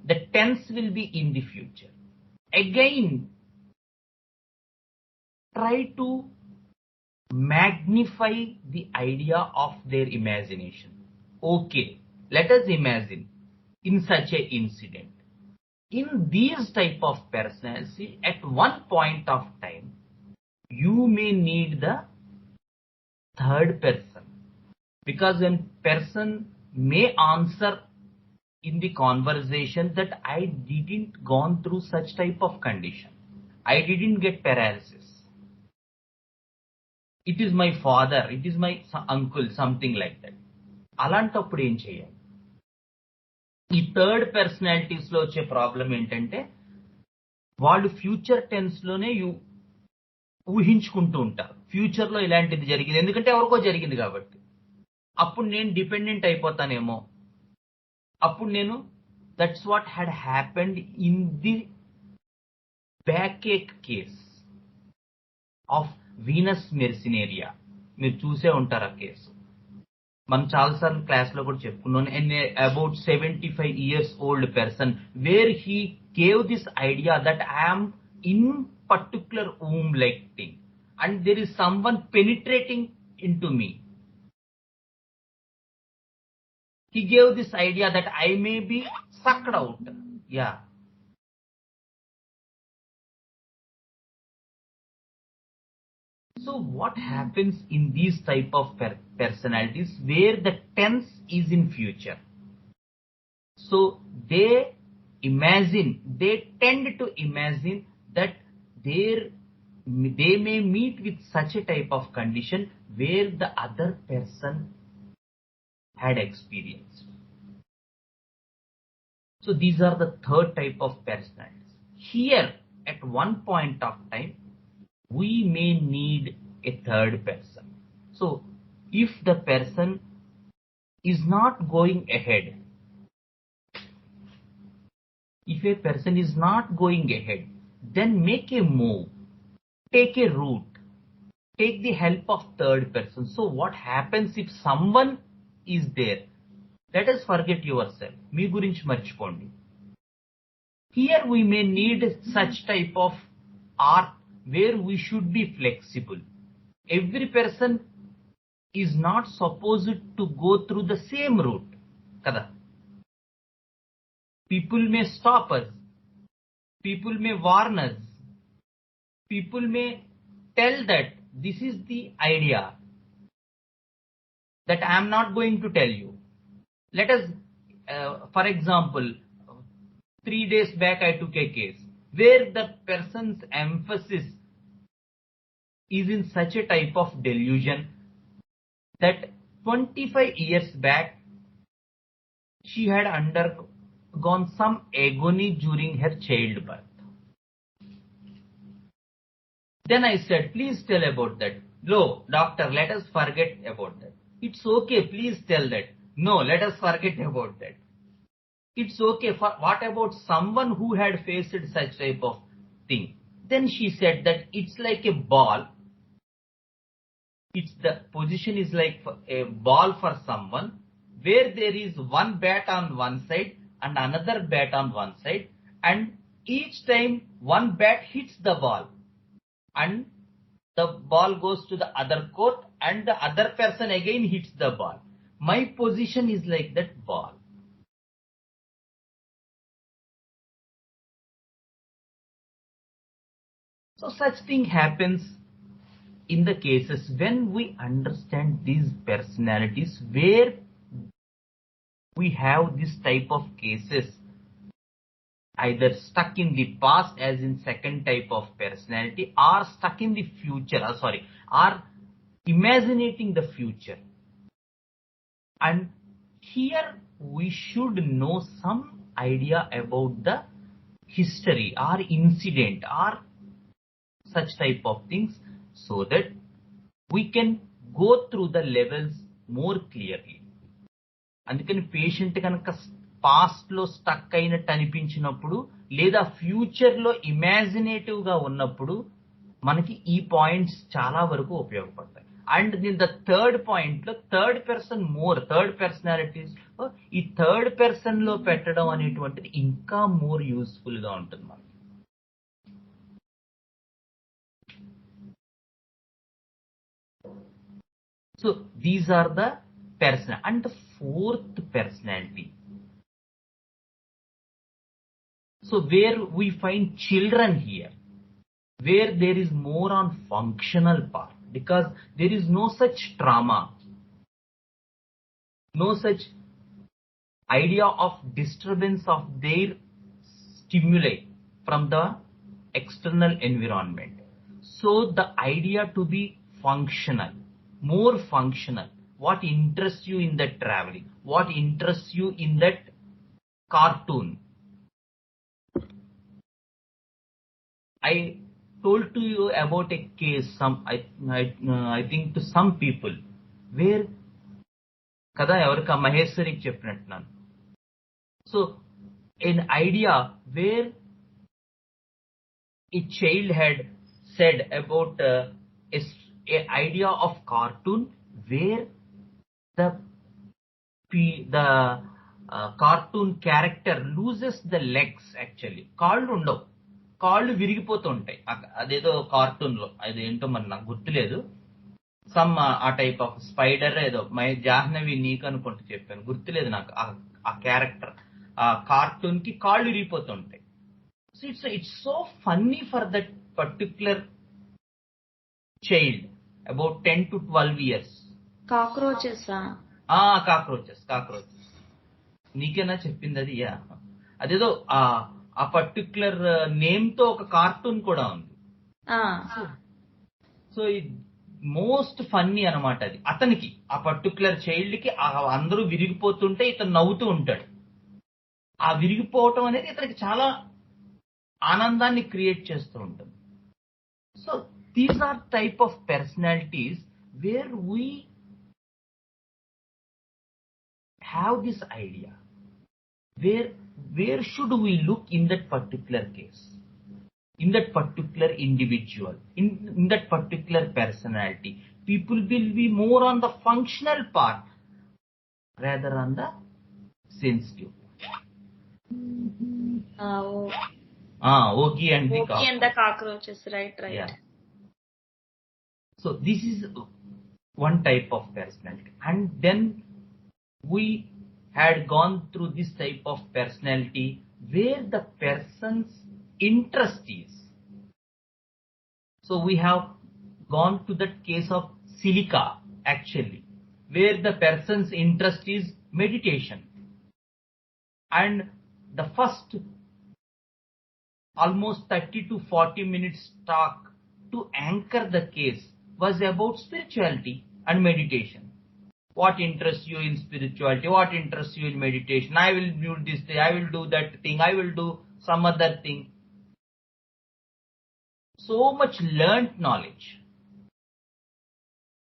The tense will be in the future. Again, try to magnify the idea of their imagination. Okay, let us imagine in such an incident. In these type of personality, at one point of time, you may need the third person. Because when person may answer in the conversation that I didn't gone through such type of condition. I didn't get paralysis. It is my father, it is my uncle, something like that. అలాంటప్పుడు ఏం చేయాలి? ఈ third personalities లో వచ్చే problem ఏంటంటే వాళ్ళు future tense లోనే ఊహించుకుంటూ ఉంటారు. ఫ్యూచర్ లో ఇలాంటిది జరిగింది, ఎందుకంటే ఎవరికో జరిగింది కాబట్టి. అప్పుడు నేను డిపెండెంట్ అయిపోతానేమో. అప్పుడు నేను that's what had happened in the backache case of Venus mercenaria. మీరు చూసే ఉంటారు ఆ కేసు. మనం చాలాసార్లు క్లాస్ లో కూడా చెప్పుకున్నాం. About 75 years old person where he gave this idea that I'm in particular womb like thing and there is someone penetrating into me. He gave this idea that I may be sucked out. Yeah. So what happens in these type of personalities where the tense is in future? So they tend to imagine that they may meet with such a type of condition where the other person had experienced. So these are the third type of personalities. Here, at one point of time, we may need a third person. So if the person is not going ahead, then make a move, take a route, take the help of third person. So what happens if someone is there? Let us forget yourself. మీ గురించి మర్చిపోండి. Here we may need such type of art where we should be flexible. Every person is not supposed to go through the same route. Kada. People may stop us. People may warn us. People may tell that this is the idea that I am not going to tell you. Let us, for example, 3 days back I took a case where the person's emphasis is in such a type of delusion that 25 years back she had undergone some agony during her childbirth. Then I said, please tell about that. No, doctor, let us forget about that. It's okay, please tell that. No, let us forget about that. It's okay. What about someone who had faced such type of thing? Then she said that it's like a ball. The position is like a ball for someone where there is one bat on one side and another bat on one side, and each time one bat hits the ball and the ball goes to the other court and the other person again hits the ball. My position is like that ball. So such thing happens in the cases when we understand these personalities where we have this type of cases either stuck in the past as in second type of personality, or stuck in the future, or imagining the future. And here we should know some idea about the history or incident or such type of things, so that we can go through the levels more clearly. అందుకని patient కనుక past లో stuck అయినట్టు అనిపించినప్పుడు లేదా future లో imaginative గా ఉన్నప్పుడు మనకి ఈ పాయింట్స్ చాలా వరకు ఉపయోగపడతాయి. అండ్ దీని ద థర్డ్ పాయింట్ లో థర్డ్ పర్సనాలిటీస్ ఈ థర్డ్ పర్సన్ లో పెట్టడం అనేటువంటిది ఇంకా మోర్ యూస్ఫుల్ గా ఉంటుంది మనకి. So these are the person. And the fourth personality, so where we find children here, where there is more on functional part, because there is no such trauma, no such idea of disturbance of their stimuli from the external environment. So the idea to be functional, more functional. What interests you in that traveling? What interests you in that cartoon? I told to you about a case, I think to some people, where kada evarka Maheshwariki cheppinattunnanu. So an idea where a child had said about a idea of cartoon where the cartoon character loses the legs. Actually కాళ్ళు ఉండవు, కాళ్ళు విరిగిపోతూ ఉంటాయి. అదేదో cartoon లో అదేంటో మరి నాకు గుర్తులేదు. సమ్ ఆ టైప్ ఆఫ్ స్పైడర్ ఏదో జాహ్నవి నీకు అనుకుంటూ చెప్పాను, గుర్తులేదు నాకు. ఆ క్యారెక్టర్ ఆ కార్టూన్ కి కాళ్ళు విరిగిపోతూ ఉంటాయి. So it's so funny for that particular child about 10 to 12 years. Cockroaches నీకేనా చెప్పింది అది? అదేదో ఆ పర్టిక్యులర్ నేమ్ తో ఒక కార్టూన్ కూడా ఉంది. సో మోస్ట్ ఫన్నీ అనమాట అది. అతనికి ఆ పర్టిక్యులర్ చైల్డ్ కి అందరూ విరిగిపోతుంటే ఇతను నవ్వుతూ ఉంటాడు. ఆ విరిగిపోవటం అనేది ఇతనికి చాలా ఆనందాన్ని క్రియేట్ చేస్తూ ఉంటుంది. So these are type of personalities where we have this idea, where should we look in that particular case, in that particular individual, in that particular personality. People will be more on the functional part rather on the sensitive. Ogi and the cockroaches, right. Yeah. So this is one type of personality. And then we had gone through this type of personality where the person's interest is. So we have gone to that case of Silica, actually, where the person's interest is meditation. And the first almost 30 to 40 minutes talk to anchor the case was about spirituality and meditation. What interests you in spirituality? What interests you in meditation? I will do this thing, I will do that thing, I will do some other thing. So much learnt knowledge.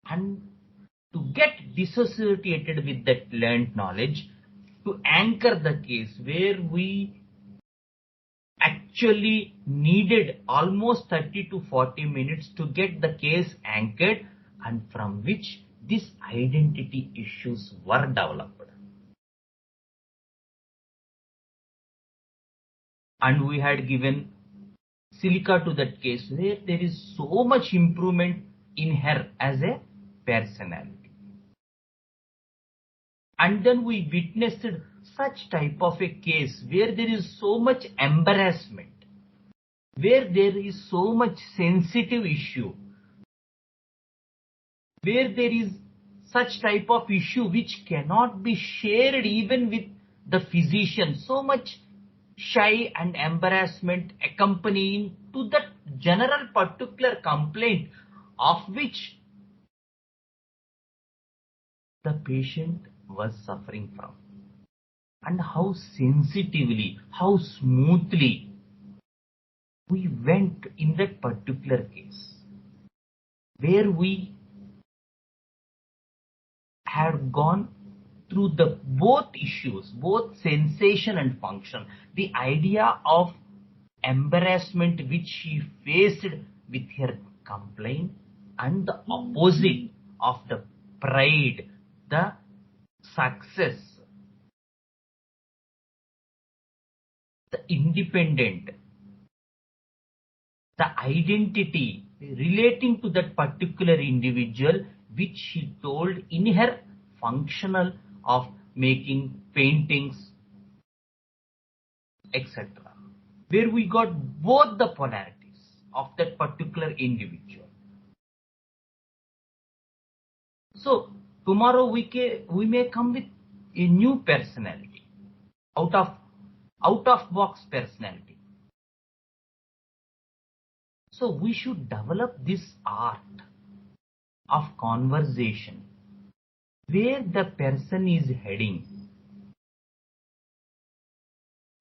And to get dissociated with that learnt knowledge, to anchor the case where we actually needed almost 30 to 40 minutes to get the case anchored, and from which these identity issues were developed. And we had given Silica to that case where there is so much improvement in her as a personality. And then we witnessed such type of a case where there is so much embarrassment, where there is so much sensitive issue, where there is such type of issue which cannot be shared even with the physician. So much shy and embarrassment accompanying to that general particular complaint of which the patient was suffering from, and how sensitively, how smoothly we went in that particular case, where we had gone through the both issues, both sensation and function. The idea of embarrassment which she faced with her complaint, and the opposite of the pride, the success, the independent, the identity relating to that particular individual, which she told in her functional of making paintings, etc., where we got both the polarities of that particular individual. So tomorrow we may come with a new personality, out of box personality. So we should develop this art of conversation, where the person is heading.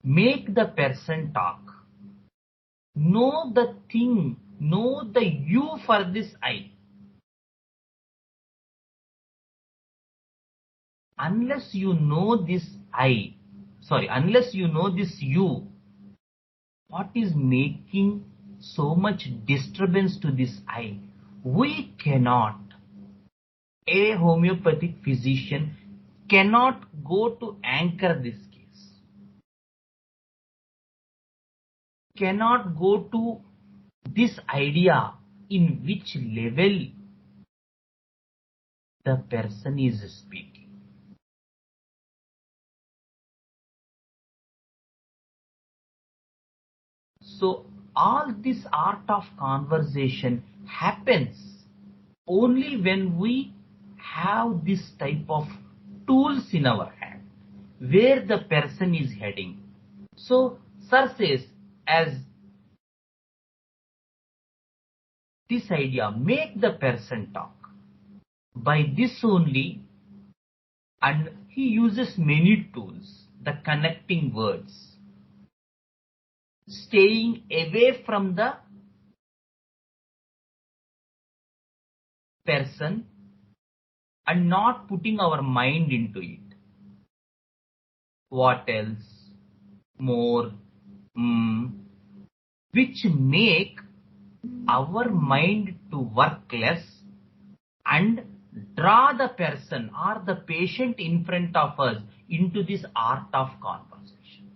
Make the person talk. Know the thing, know the you for this I. Unless you know this unless you know this you, what is making so much disturbance to this I? We cannot, a homeopathic physician cannot go to anchor this case, cannot go to this idea in which level the person is speaking. So all this art of conversation happens only when we have this type of tools in our hand, where the person is heading. So Sir says, as this idea, make the person talk. By this only, and he uses many tools, the connecting words, staying away from the person and not putting our mind into it. What else? More, which make our mind to work less and draw the person or the patient in front of us into this art of conversation.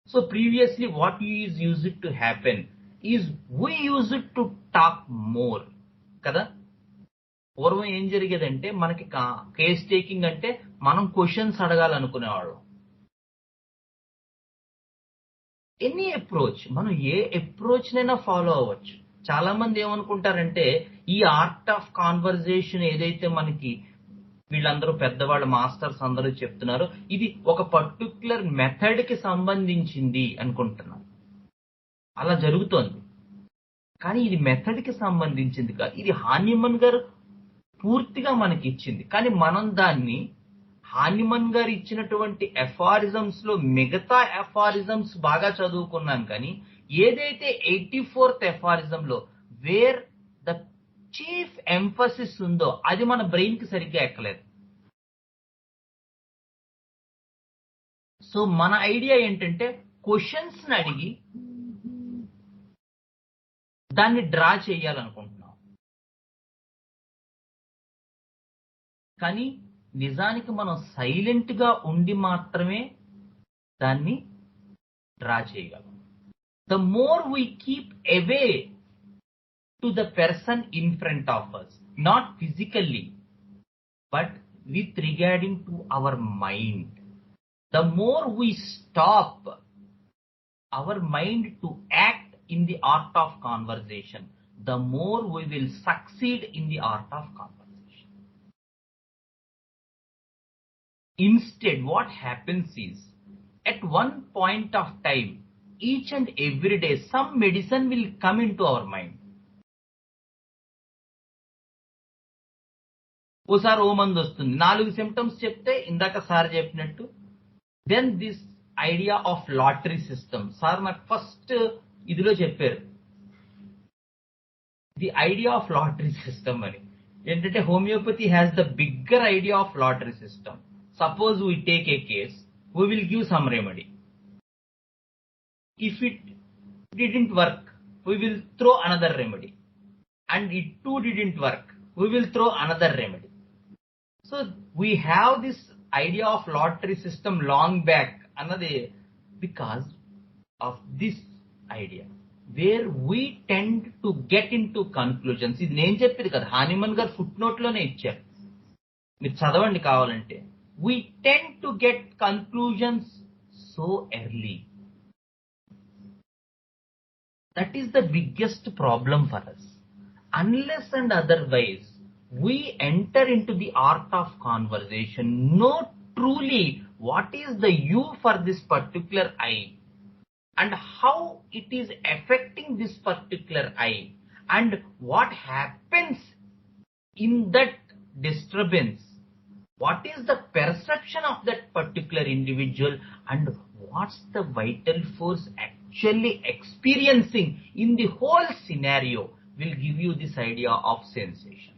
So previously what is used to happen is we use it to talk more. Kada? పూర్వం ఏం జరిగేదంటే, మనకి case taking అంటే మనం questions అడగాలనుకునేవాళ్ళం. Any approach, మనం ఏ approach నైనా follow అవ్వచ్చు. చాలా మంది ఏమనుకుంటారంటే, ఈ ఆర్ట్ ఆఫ్ కాన్వర్జేషన్ ఏదైతే మనకి వీళ్ళందరూ పెద్దవాళ్ళు మాస్టర్స్ అందరూ చెప్తున్నారు, ఇది ఒక పర్టిక్యులర్ మెథడ్ కి సంబంధించింది అనుకుంటున్నారు. అలా జరుగుతోంది. కానీ ఇది మెథడ్ కి సంబంధించింది కాదు. ఇది హానిమన్ గారు పూర్తిగా మనకి ఇచ్చింది. కానీ మనం దాన్ని హానిమన్ గారు ఇచ్చినటువంటి ఎఫారిజమ్స్ లో మిగతా ఎఫారిజమ్స్ బాగా చదువుకున్నాం. కానీ ఏదైతే 84th ఎఫారిజం లో వేర్ ద చీఫ్ ఎంఫసిస్ ఉందో అది మన బ్రెయిన్ కి సరిగ్గా ఎక్కలేదు. సో మన ఐడియా ఏంటంటే, క్వశ్చన్స్ ని అడిగి దాన్ని డ్రా చేయాలనుకుంటున్నాం. కానీ నిజానికి మనం సైలెంట్ గా ఉండి మాత్రమే దాన్ని డ్రా చేయగలం. The more we keep away to the person in front of us, not physically but with regarding to our mind, the more we stop our mind to act in the art of conversation, the more we will succeed in the art of conversation. Instead, what happens is, at one point of time, each and every day, some medicine will come into our mind. ఓసారి ఓ మందు వస్తుంది, 4 symptoms చెప్తే ఇందాక sir చెప్పినట్టు, then this idea of lottery system. Sir నాకు first ఇదిలో చెప్పారు the idea of lottery system అని. ఏంటంటే homeopathy has the bigger idea of lottery system. Suppose we take a case, we will give some remedy. If it didn't work, we will throw another remedy. And it too didn't work, we will throw another remedy. So we have this idea of lottery system long back, another, because of this idea, where we tend to get into conclusions. ఇది నేను చెప్పేది కదా, Hahnemann గారు foot note లోనే ఇచ్చారు, మీరు చదవండి కావాలంటే. We tend to get conclusions so early. That is the biggest problem for us. Unless and otherwise, we enter into the art of conversation, know truly what is the you for this particular I, and how it is affecting this particular I, and what happens in that disturbance, what is the perception of that particular individual, and what's the vital force actually experiencing in the whole scenario, will give you this idea of sensation.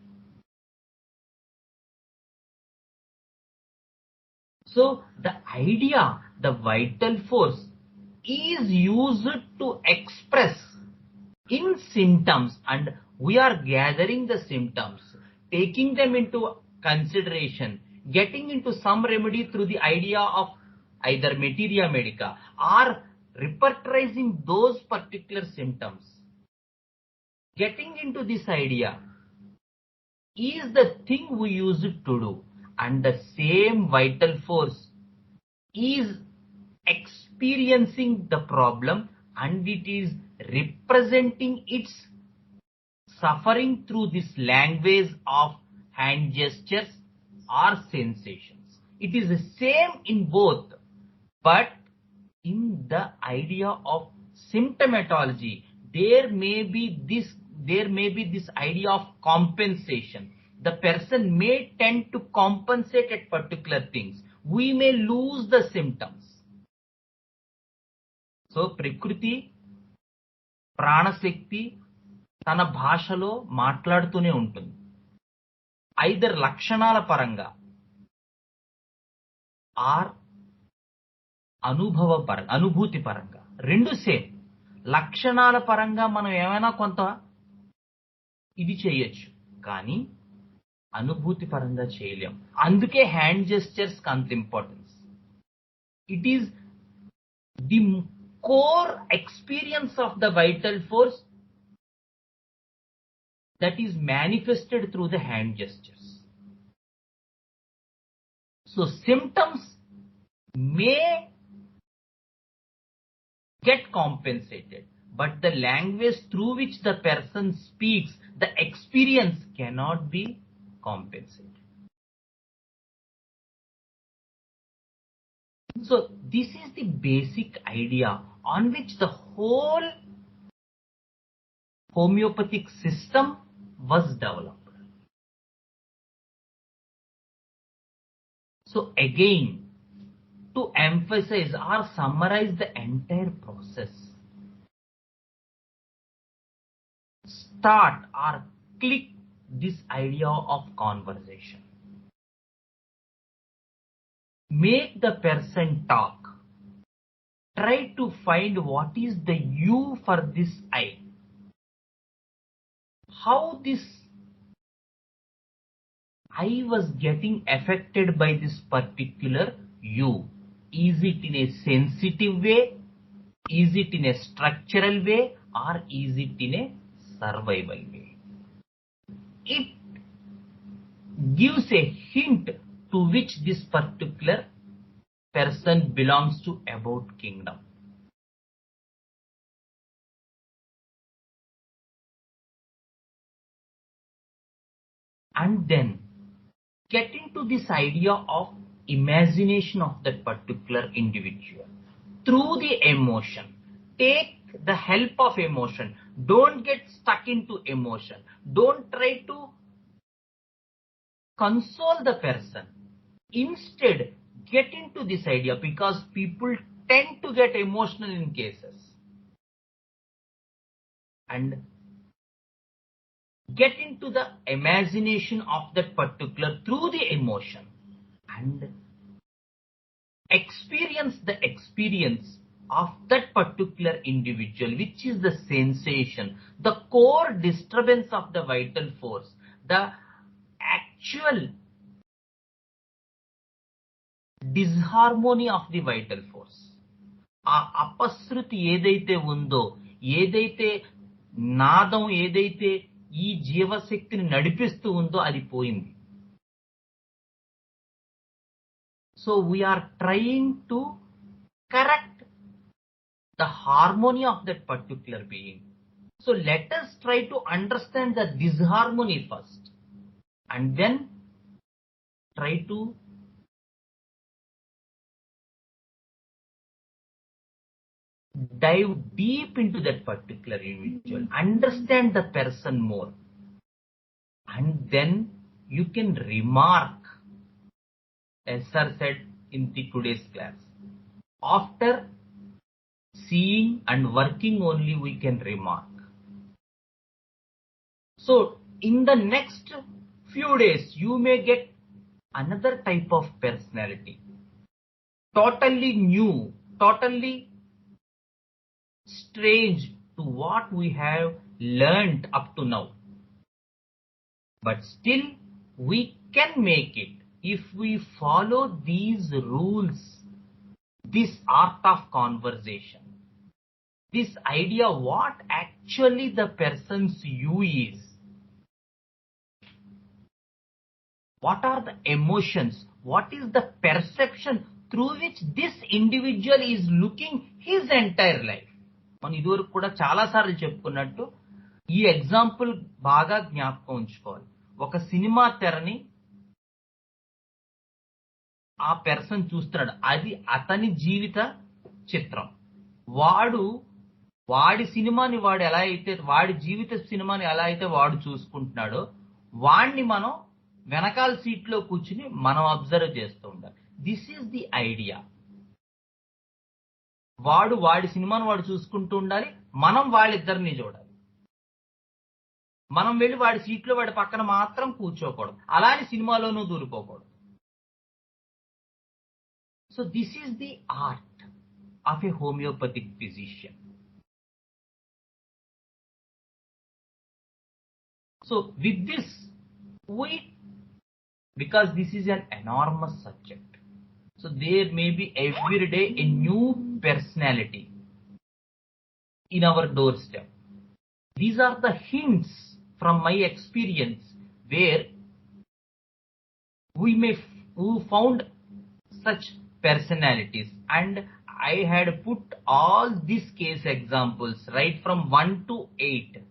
So the idea, the vital force, is used to express in symptoms, and we are gathering the symptoms, taking them into consideration, getting into some remedy through the idea of either materia medica, or repertorizing those particular symptoms. Getting into this idea is the thing we use it to do, and the same vital force is experiencing the problem, and it is representing its suffering through this language of hand gestures or sensations. It is the same in both, but in the idea of symptomatology, there may be this idea of compensation. The person may tend to compensate at particular things. We may lose the symptoms. So ప్రకృతి, ప్రాణశక్తి తన భాషలో మాట్లాడుతూనే ఉంటుంది. Either లక్షణాల పరంగా are అనుభూతి పరంగా, రెండు సేమ్. లక్షణాల పరంగా మనం ఏమైనా కొంత ఇది చేయొచ్చు, కానీ అనుభూతి పరంగా చేయలేం. అందుకే హ్యాండ్ జెస్చర్స్ అంత importance. It is the core experience of the vital force that is manifested through the hand gestures. So symptoms may get compensated, but the language through which the person speaks, the experience cannot be compensated. So this is the basic idea on which the whole homeopathic system was developed. So again, to emphasize or summarize the entire process, start or click this idea of conversation. Make the person talk. Try to find what is the you for this I. How this I was getting affected by this particular you. Is it in a sensitive way? Is it in a structural way? Or is it in a survival way? It gives a hint to which this particular person belongs to about kingdom. And then get into this idea of imagination of that particular individual through the emotion. Take the help of emotion. Don't get stuck into emotion. Don't try to console the person. Instead, get into this idea, because people tend to get emotional in cases. And get into the imagination of that particular through the emotion, and experience the experience of that particular individual, which is the sensation, the core disturbance of the vital force, the actual disharmony of the vital force. ఆ అపశృతి ఏదైతే ఉందో, ఏదైతే నాదం ఏదైతే ఈ జీవశక్తిని నడిపిస్తూ ఉందో అది పోయింది. So we are trying to correct the harmony of that particular being. So let us try to understand the disharmony first, and then try to dive deep into that particular individual, understand the person more, and then you can remark, as sir said in the today's class, after seeing and working only we can remark. So in the next few days you may get another type of personality, totally new, totally strange to what we have learned up to now. But still we can make it if we follow these rules, this art of conversation, this idea what actually the person's you is, what are the emotions, what is the perception through which this individual is looking his entire life. మనం ఇదివరకు కూడా చాలా సార్లు చెప్పుకున్నట్టు ఈ example బాగా జ్ఞాపకం ఉంచుకోవాలి. ఒక సినిమా తెరని ఆ పర్సన్ చూస్తున్నాడు, అది అతని జీవిత చిత్రం. వాడి సినిమాని వాడు ఎలా అయితే, వాడి జీవిత సినిమాని ఎలా అయితే వాడు చూసుకుంటున్నాడో, వాడిని మనం వెనకాల సీట్లో కూర్చుని మనం అబ్జర్వ్ చేస్తూ ఉండాలి. This is the idea. వాడి సినిమాను వాడు చూసుకుంటూ ఉండాలి, మనం వాళ్ళిద్దరిని చూడాలి. మనం వెళ్ళి వాడి సీట్లో వాడి పక్కన మాత్రం కూర్చోకూడదు, అలానే సినిమాలోనూ దూరిపోకూడదు. So this is the art of a homeopathic physician. So with this because this is an enormous subject, so there may be every day a new personality in our doorstep. These are the hints from my experience where we found such personalities, and I had put all these case examples right from 1 to 8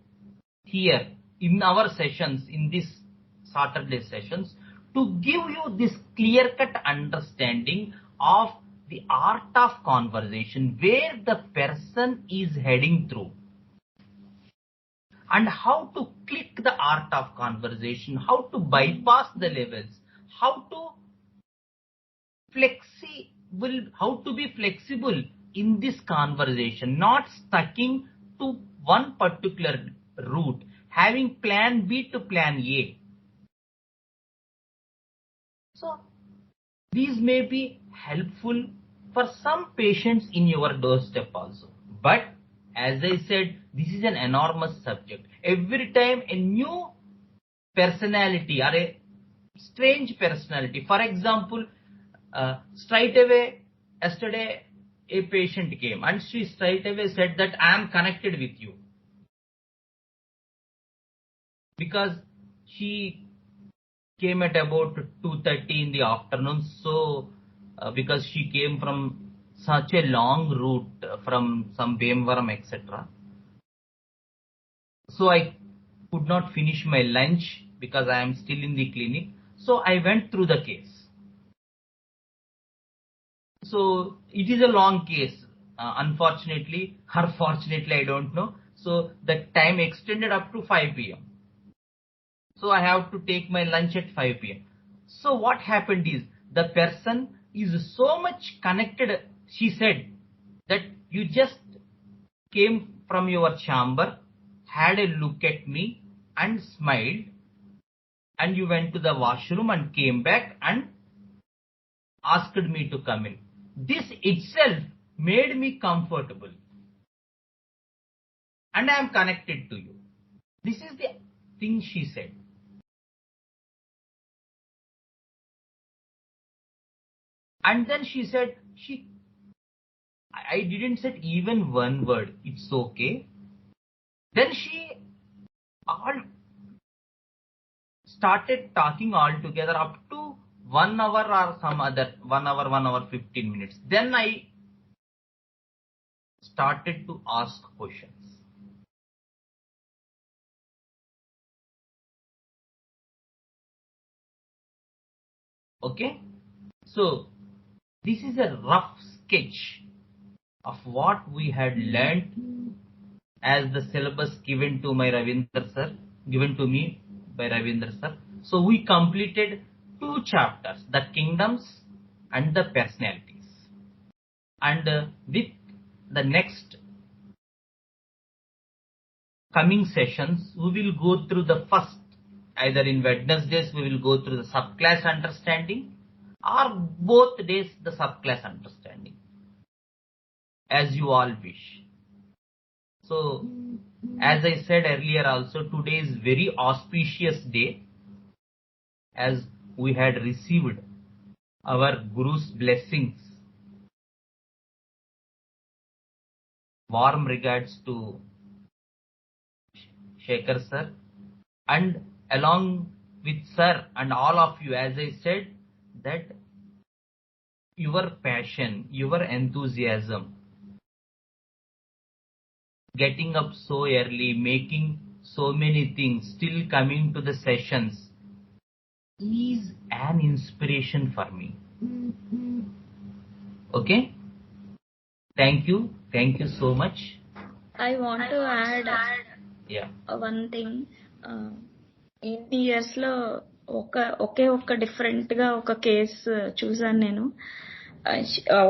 here in our sessions, in this Saturday sessions, to give you this clear-cut understanding of the art of conversation, where the person is heading through, and how to click the art of conversation, how to bypass the levels, how to be flexible in this conversation, not sticking to one particular route, having plan B to plan A. So these may be helpful for some patients in your doorstep also. But as I said, this is an enormous subject. Every time a new personality or a strange personality, for example, straight away yesterday a patient came and she straight away said that I am connected with you, because she came at about 2:30 in the afternoon. So because she came from such a long route from some Bemvaram etc. So I could not finish my lunch because I am still in the clinic. So I went through the case. So it is a long case. Unfortunately or fortunately, I don't know. So the time extended up to 5 p.m. So I have to take my lunch at 5 p.m. So what happened is the person is so much connected. She said that you just came from your chamber, had a look at me and smiled, and you went to the washroom and came back and asked me to come in. This itself made me comfortable, and I am connected to you. This is the thing she said. And then she said, I didn't say even one word. It's okay. Then she all started talking all together up to 1 hour or some other 1 hour, 1 hour, 15 minutes. Then I started to ask questions. Okay. So this is a rough sketch of what we had learned as the syllabus given to me by Ravindra sir. So we completed 2 chapters, the kingdoms and the personalities. And with the next coming sessions, we will go through the first, either in Wednesdays we will go through the subclass understanding, or both days the subclass understanding, as you all wish. So as I said earlier also, today is very auspicious day, as we had received our Guru's blessings. Warm regards to Shekhar sir, and along with sir and all of you, as I said, that your passion, your enthusiasm, getting up so early, making so many things, still coming to the sessions, is an inspiration for me. Okay? Thank you so much. I want to add Yeah. one thing. ఇన్ని years లో ఒకే different గా ఒక case చూసాను నేను.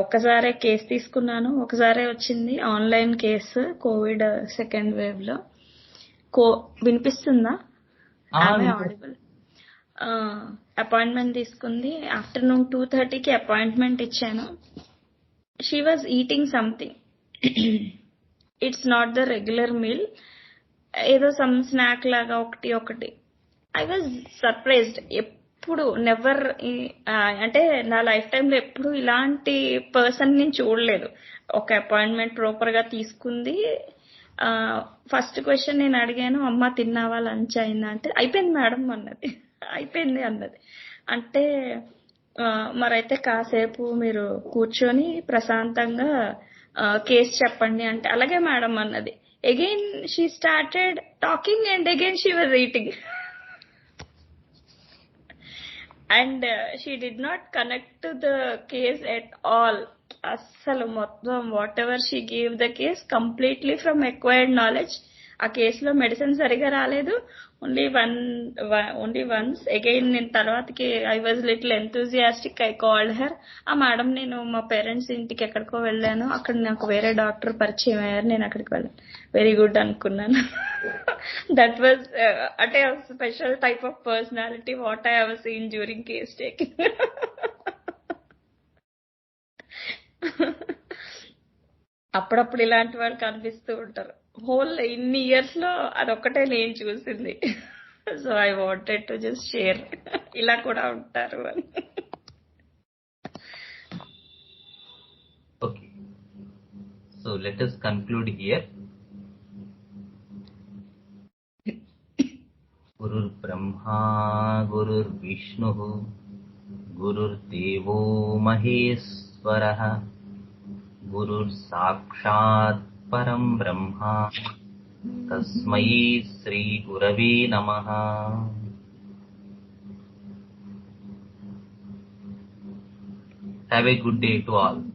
ఒకసారి case తీసుకున్నాను, ఒకసారి వచ్చింది online case, Covid second wave లో. వినిపిస్తుందా? ఆడిబుల్. అపాయింట్మెంట్ తీసుకుంది. ఆఫ్టర్నూన్ 2:30కి అపాయింట్మెంట్ ఇచ్చాను. She was eating something. It's not the regular meal, ఏదో సమ్ స్నాక్ లాగా ఒకటి. I was surprised. ఎప్పుడు నెవర్, అంటే నా లైఫ్ టైంలో ఎప్పుడు ఇలాంటి పర్సన్ నేను చూడలేదు. ఒక అపాయింట్మెంట్ ప్రాపర్ గా తీసుకుంది. ఫస్ట్ క్వశ్చన్ నేను అడిగాను, అమ్మ తిన్నావా, లంచ్ అయిందా అంటే, అయిపోయింది మేడం అన్నది. అయిపోయింది అన్నది. అంటే మరైతే కాసేపు మీరు కూర్చొని ప్రశాంతంగా కేసు చెప్పండి అంటే, అలాగే మేడం అన్నది. Again she started talking and again she was eating. And she did not connect to the case at all. అస్సలు మొత్తం what ever she gave the case completely from acquired knowledge. ఆ కేసులో medicine సరిగా రాలేదు. Only once. Again నేను తర్వాతకి I was little enthusiastic. I called her. Madam, నేను మా పేరెంట్స్ ఇంటికి ఎక్కడికో వెళ్ళాను, అక్కడ నాకు వేరే డాక్టర్ పరిచయం అయ్యారు, నేను అక్కడికి వెళ్ళాను. వెరీ గుడ్ అనుకున్నాను. దట్ వాజ్ అంటే special type of personality what I have seen during case taking. అప్పుడప్పుడు ఇలాంటి వాళ్ళు కనిపిస్తూ ఉంటారు. హోల్ ఇన్ని ఇయర్స్ లో అదొక్కటే నేను చూసింది. So I wanted to just share, ఇలా కూడా ఉంటారు అని. Okay. So let us conclude here. Gurur Brahma, Gurur Vishnu, Gurur Devo Maheshwarah, Gurur Sakshat Param Brahma, Tasmai Sri Gurave Namaha. Have a good day to all.